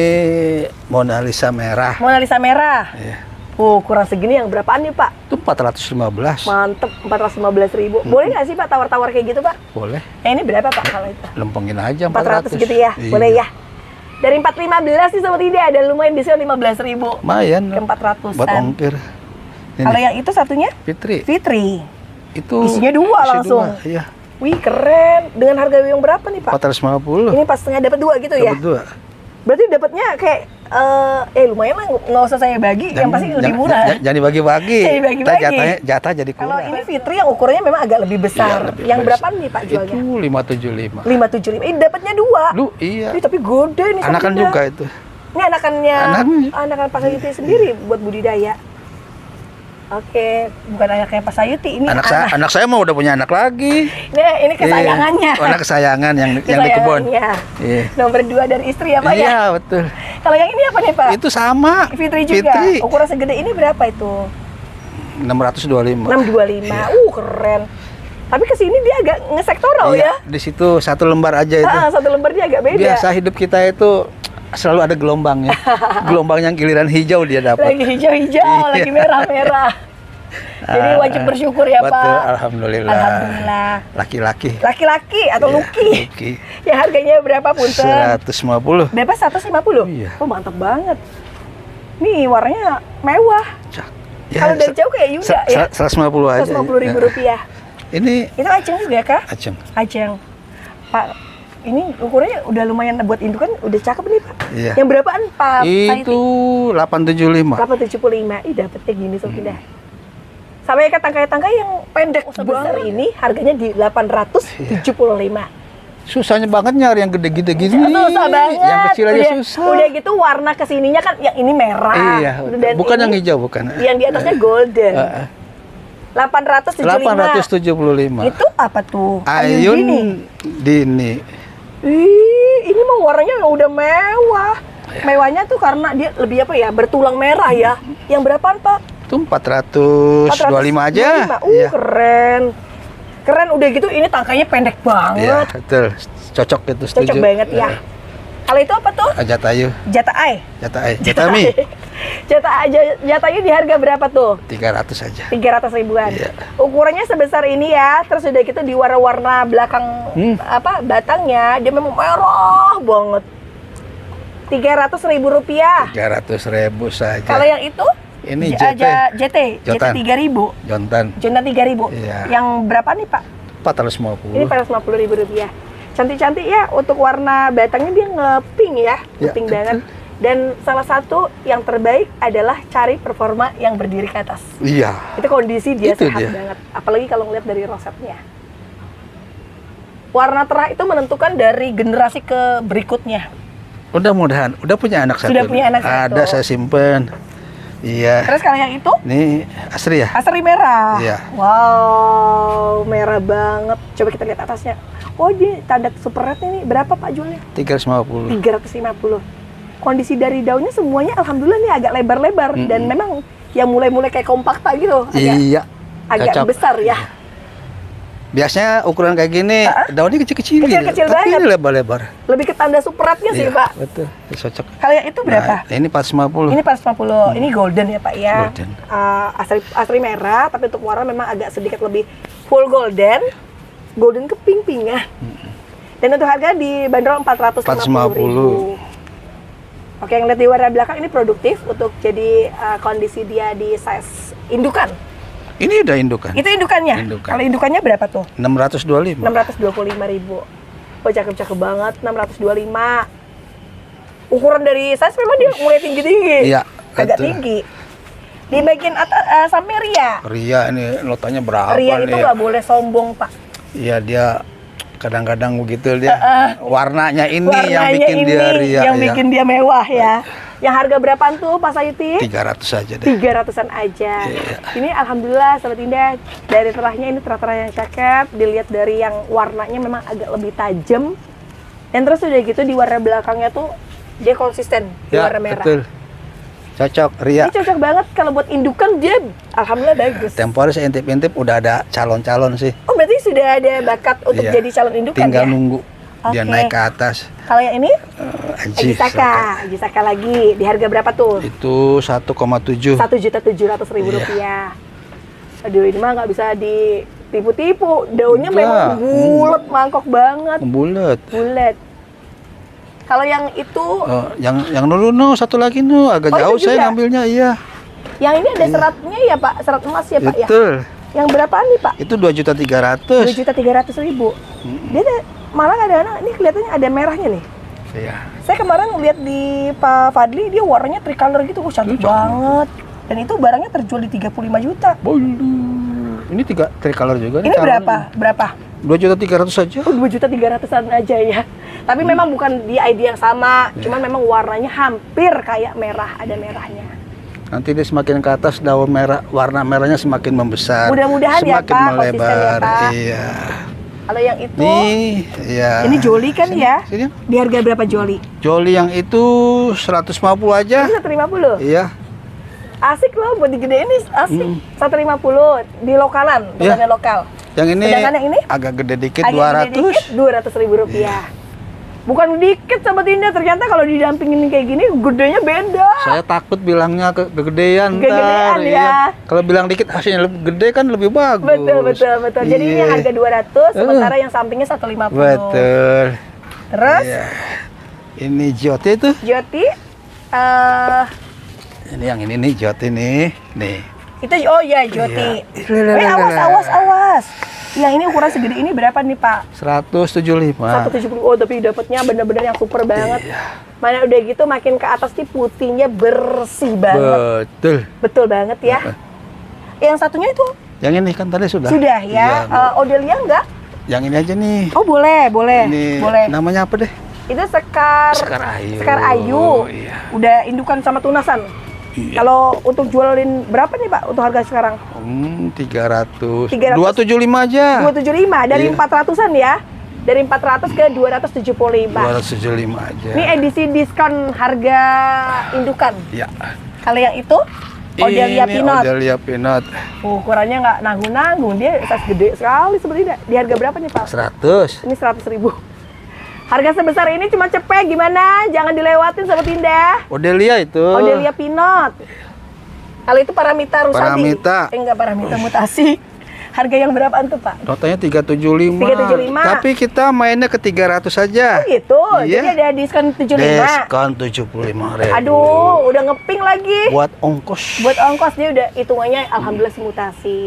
Mona Lisa merah. Mona Lisa merah. Iya. Kurang segini yang berapaan nih Pak? Itu 415. Mantep, 415.000. Boleh nggak sih Pak tawar-tawar kayak gitu Pak? Boleh. Yang ini berapa Pak kalau itu? Lempengin aja 400 400. gitu ya? Iya. Boleh ya? Dari 415 sih sama tidak ada lumayan diskon 15.000 Lumayan. ke 400-an. Buat ongkir. Ini, Kalau yang itu satunya Fitri. Fitri. Itu Isinya dua isi langsung. dua, iya. Wih keren. Dengan harga yang berapa nih Pak? 450. Ini pas setengah dapat dua gitu ya? Dapat dua. Berarti dapatnya kayak lumayan lah, nggak usah saya bagi, yang pasti lebih murah. Jangan dibagi-bagi. Jangan dibagi-bagi. Jatah jadi Kalau kurang. ini Fitri yang ukurannya memang agak lebih besar. Iya, lebih Yang besar. berapa nih Pak jualnya? Itu 575. 575. Ini dapatnya dua. Lu iya. Ih, tapi gede nih. Anakan Sabida. juga itu. Ini anakannya, Anaknya. anakan Pak Sayuti sendiri buat budidaya. Oke, bukan anaknya Pak Sayuti, ini Anak saya mah udah punya anak lagi. Ini kesayangannya. Iya. Oh, anak kesayangan yang di kebun. Kesayangannya. Iya. Nomor 2 dari istri ya Pak ya? Iya, betul. Kalau yang ini apa nih Pak? Itu sama. Fitri juga. Ukuran segede ini berapa itu? 625. 625. Iya. Keren. Tapi kesini dia agak ngesektoral ya. Di situ satu lembar aja itu. Satu lembar dia agak beda. Biasa hidup kita itu selalu ada gelombangnya. Gelombang yang giliran hijau dia dapat. Lagi hijau-hijau, Iya. lagi merah-merah. Jadi wajib bersyukur ya betul, Pak. Alhamdulillah. Alhamdulillah. Laki-laki. Laki-laki atau Iya, luki. luki. Yang harganya berapa punten? 150. Berapa? 150? Iya. Oh mantap banget. Nih warnanya mewah. Ya, Kalau dari jauh kayak Yuda ya. 150 aja. 150.000 Ya. rupiah. Ini Itu aceng juga Kak? aceng. Aceng. Pak, ini ukurannya udah lumayan buat indukan, udah cakep nih Pak. Iya. Yang berapaan Pak? Itu 875. 875. Ih dapetnya gini Sofinda. Sampai ke tangkai-tangkai yang pendek sebesar ini harganya di 875. Susahnya banget nyari yang gede-gede gini. Susah banget. Yang kecil aja susah. Udah gitu warna kesininya kan yang ini merah. Iya, Dan bukan ini yang hijau, bukan. Yang di atasnya golden. 875. 875. Itu apa tuh? Ayun Dini. Ih, ini mah warnanya yang udah mewah. Mewahnya tuh karena dia lebih apa ya? Bertulang merah ya. Yang berapaan, Pak? Itu 425 aja. 425. Iya. Keren. Keren udah gitu ini tangkainya pendek Iya, banget. betul. Cocok itu, setuju. Cocok banget ya. Kalau itu apa tuh? Jatayu. Jataai. Jatami. Jatayu di harga berapa tuh? 300 aja. 300 ribuan. Iya. Ukurannya sebesar ini ya. Terus udah gitu di warna-warna belakang batangnya dia memang merah banget. 300.000 rupiah. 300.000 saja. Kalau yang itu? Ini JT Jotan. 3.000. Jontan. Jontan 3.000. Iya. Yang berapa nih Pak? 450. Ini 450.000 rupiah. Cantik-cantik ya. Untuk warna batangnya dia ngepink ya. Ngepink betul. banget. Dan salah satu yang terbaik adalah cari performa yang berdiri ke atas. Iya. Itu kondisi dia Itu sehat dia. banget. Apalagi kalau ngeliat dari rosetnya. Warna terang itu menentukan dari generasi ke berikutnya. Mudah-mudahan. Udah punya anak satu. Sudah punya anak satu. Ada, saya simpen. Iya. Terus kalau yang itu? Ini asri ya? Asri merah. Iya. Wow, merah banget. Coba kita lihat atasnya. Oh, dia tanda super red ini berapa Pak jualnya? 350. 350. Kondisi dari daunnya semuanya alhamdulillah nih agak lebar-lebar dan memang yang mulai-mulai kayak kompakta gitu. Iya. Agak Cocok. besar ya. Biasanya ukuran kayak gini daunnya kecil-kecil. Kecil-kecil Tapi banget. ini lebar-lebar. Lebih ke tanda super rednya sih Iya, Pak. betul. Cocok. Kalau yang itu berapa? Nah, ini 450. Ini 450. Ini golden ya Pak ya. Golden. Asri merah tapi untuk warna memang agak sedikit lebih full golden. Golden ke pink-pink ya. Dan untuk harga dibanderol 450.000. Oke, yang lihat di warna belakang ini produktif untuk jadi kondisi dia di size indukan. Ini udah indukan. Itu indukannya. Indukan. Kalau indukannya berapa tuh? 625. 625.000. Oh, cakep-cakep banget 625. Ukuran dari size memang dia mulai tinggi-tinggi. Iya, Agak betul. tinggi. Di bagian atas sampai ria. Ria ini notanya berapa Ria nih? itu nggak boleh sombong, Pak. Iya, dia kadang-kadang begitu dia. Warnanya ini yang Warnanya bikin ini dia ria. yang ya. bikin dia mewah ya. Yang harga berapaan tuh Pak Sayuti? 300 aja deh. 300-an aja. Iya. Ini alhamdulillah Sobat Indah, dari terahnya ini terah-terah yang cakep, dilihat dari yang warnanya memang agak lebih tajam. Dan terus udah gitu di warna belakangnya tuh dia konsisten di Ya, warna merah. betul. Cocok, ria. Ini cocok banget kalau buat indukan dia alhamdulillah bagus. Temporis intip-intip udah ada calon-calon sih. Oh berarti sudah ada bakat untuk Iya. jadi calon indukan Tinggal ya? nunggu. Dia Oke. naik ke atas. Kalau yang ini? Aji Ajisaka. Ajisaka lagi. Di harga berapa tuh? Itu 1,7. 1.700.000 Iya. rupiah. Aduh, ini mah nggak bisa ditipu-tipu. Daunnya Enggak. memang bulat, mangkok banget. Bulat. Bulat. Kalau yang itu, Yang dulu satu lagi agak Oh, jauh itu saya juga? ngambilnya, iya. yang ini ada seratnya ya Pak? Serat emas ya Pak ya? Betul. Yang berapaan nih Pak? Itu 2.300.000. 2.300.000. Dia malah kadang-kadang ini kelihatannya ada merahnya nih. Iya. Saya kemarin lihat di Pak Fadli, dia warnanya tricolor gitu, cantik banget. Dan itu barangnya terjual di 35 juta. Ini tricolor juga nih. Ini berapa? 2.300.000 saja. Oh, 2.300.000-an aja ya. Tapi memang bukan di ID yang sama, cuman memang warnanya hampir kayak merah, ada merahnya. Nanti dia semakin ke atas daun merah, warna merahnya semakin membesar. Mudah-mudahan ya, semakin Pak, konsisten ya, melebar. Pak. Iya. Kalau yang itu, Nih, iya. ini joli kan ya? Sini. Di harga berapa joli? Joli yang itu 150 aja. Ini 150. Iya. Asik loh buat digedein nih, asik. 150 di lokalan, Iya. bukannya lokal. Yang ini, Sedangkan yang ini? agak gede dikit, Agak 200. gede dikit, 200.000 rupiah. Bukan dikit Sobat Indah, ternyata kalau didampingin kayak gini gedenya beda. Saya takut bilangnya kegedean Kegedean, ntar. ya. Iya. Kalau bilang dikit hasilnya lebih gede kan lebih bagus. Betul. Jadi ini Iya. harga 200, sementara yang sampingnya 150. Betul. Terus Iya. Ini Joti itu. Joti, Ini yang ini nih Joti nih. Nih. itu oh ya Joti. Iya. Awas. Yang ini ukuran segede ini berapa nih Pak? 175. 170. Oh, tapi dapatnya bener-bener yang super banget. Iya. Mana udah gitu makin ke atas nih putihnya bersih banget. Betul. Betul banget ya. Yang satunya itu Yang ini kan tadi sudah. sudah ya. Iya, Odelia enggak? yang ini aja nih. Oh, boleh. Ini Boleh. namanya apa deh? Itu Sekar Sekar Ayu. Iya. Udah indukan sama tunasan. Iya. Kalau untuk jualin berapa nih Pak untuk harga sekarang? 300. 300. 275 aja. 275 dari Iya. 400-an ya. Dari 400 ke 275. 275 aja. Ini edisi diskon harga indukan. Ya. Kalau yang itu Odelia Ini Pinot. Odelia Pinot. Ukurannya nggak nanggung-nanggung, dia size gede sekali sebenarnya. Di harga berapa nih Pak? 100. Ini 100.000. Harga sebesar ini cuma cepet gimana? Jangan dilewatin Sobat Indah. Odelia itu. Odelia Pinot. Kalau itu Paramita Rusadi. Paramita. Enggak, Paramita Mutasi. Harga yang berapaan tuh Pak? Notanya 375. 375. Tapi kita mainnya ke 300 saja. Oh gitu. Iya. Jadi ada diskon 75. Diskon 75.000. Aduh, udah ngeping lagi. Buat ongkos. Buat ongkos dia udah hitungannya alhamdulillah sih mutasi.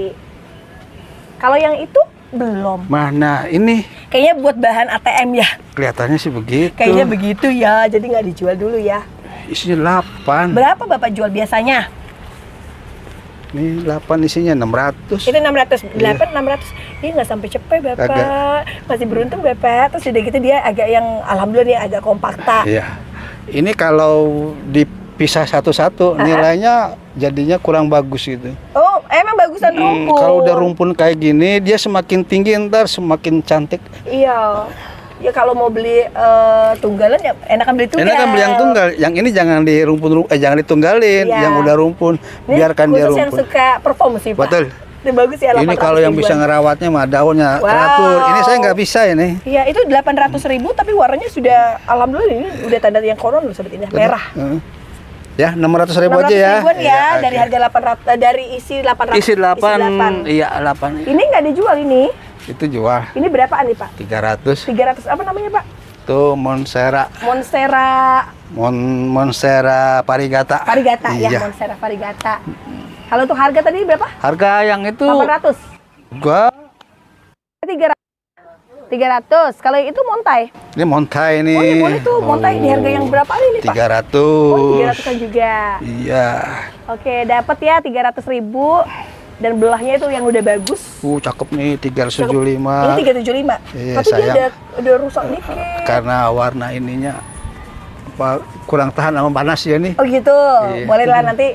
Kalau yang itu belum. Mana ini Kayaknya buat bahan ATM ya. kelihatannya sih begitu. Kayaknya begitu ya. Jadi nggak dijual dulu ya. Isinya 8. Berapa Bapak jual biasanya? Ini 8 isinya 600. Itu 600, 600. Ini nggak sampai cepet Bapak. Kagak. Masih beruntung Bapak. Terus udah gitu dia agak yang alhamdulillah dia agak kompakta. Iya. Ini kalau dipisah satu-satu nilainya jadinya kurang bagus gitu. Oh, emang bagusan rumpun. Kalau udah rumpun kayak gini, dia semakin tinggi ntar semakin cantik. Iya. Ya kalau mau beli tunggalan ya enakan beli tunggal. Enak kan beli yang tunggal. Yang ini jangan jangan ditunggalin. Iya. Yang udah rumpun, Ini biarkan dia khusus yang rumpun. suka perform sih Pak. Betul. Ini bagus ya. Ini kalau yang bisa ngerawatnya mah daunnya Wow. teratur. Ini saya nggak bisa ini. Iya, itu 800.000 tapi warnanya sudah alhamdulillah ini udah tanda yang koron loh Sobat Indah, merah. Ya, 600.000 aja ya. 600.000-an ya, Iya, dari oke. harga 800 dari isi 800. Isi 8. Iya, 8. Ini nggak dijual ini. Itu jual Ini berapaan nih Pak? 300. 300 apa namanya Pak? Itu Monstera. Monstera Parigata. Varigata ya, Iya. Monstera Varigata. Kalau untuk harga tadi berapa? Harga yang itu 800. gua 300. Kalau yang itu Montai. ini Montai nih. Oh, iya boleh tuh. Montai di harga yang berapa ini Pak? 300. Oh, 300-an juga. Iya. Oke, dapat ya 300.000 dan belahnya itu yang udah bagus. Cakep nih Ini 375. 375. Iya, Tapi sayang. dia udah rusak dikit. Karena warna ininya kurang tahan sama panas ya nih. Oh gitu. Iya. Boleh lah nanti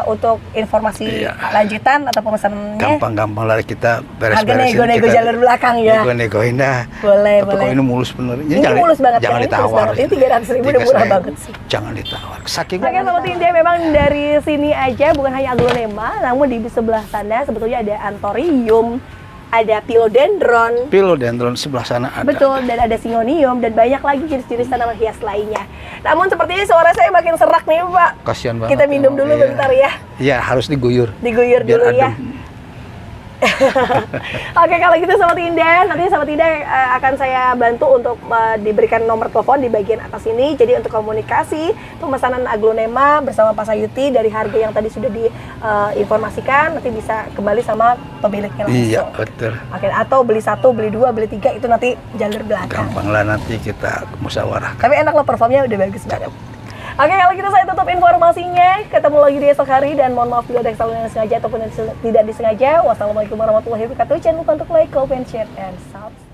untuk informasi Iya. lanjutan atau pemesanannya. Gampang-gampang lah kita Harga beres-beresin. nego-nego jalur belakang ya. Nego-negoin dah. Boleh, Tapi boleh. kok ini mulus bener. Ini mulus banget Jangan ya, ini mulus ditawar. banget. Ini 300.000 udah murah banget sih. Jangan ditawar. Saking Oke, Sobat Indah, memang dari sini aja bukan hanya aglonema, namun di sebelah sana sebetulnya ada antorium ada philodendron. Philodendron sebelah sana ada. Betul, dan ada syngonium dan banyak lagi jenis-jenis tanaman hias lainnya. Namun sepertinya suara saya makin serak nih Pak. Kasihan banget. Kita minum dulu iya. bentar ya. Iya, harus diguyur. Diguyur Biar dulu ya. adem. Oke, kalau gitu Sobat Indah, nanti Sobat Indah akan saya bantu untuk diberikan nomor telepon di bagian atas ini. Jadi untuk komunikasi pemesanan aglonema bersama Pak Sayuti dari harga yang tadi sudah diinformasikan, nanti bisa kembali sama pemiliknya langsung. Iya, betul. Oke, atau beli 1, beli 2, beli 3 itu nanti jalur belakang. Gampang lah nanti kita musyawarah. Tapi enak loh, performnya udah bagus banget. Oke, kalau gitu saya tutup informasinya. Ketemu lagi di esok hari dan mohon maaf bila ada kesalahan yang sengaja ataupun yang tidak disengaja. Wassalamualaikum warahmatullahi wabarakatuh. Jangan lupa untuk like, comment, share, and subscribe.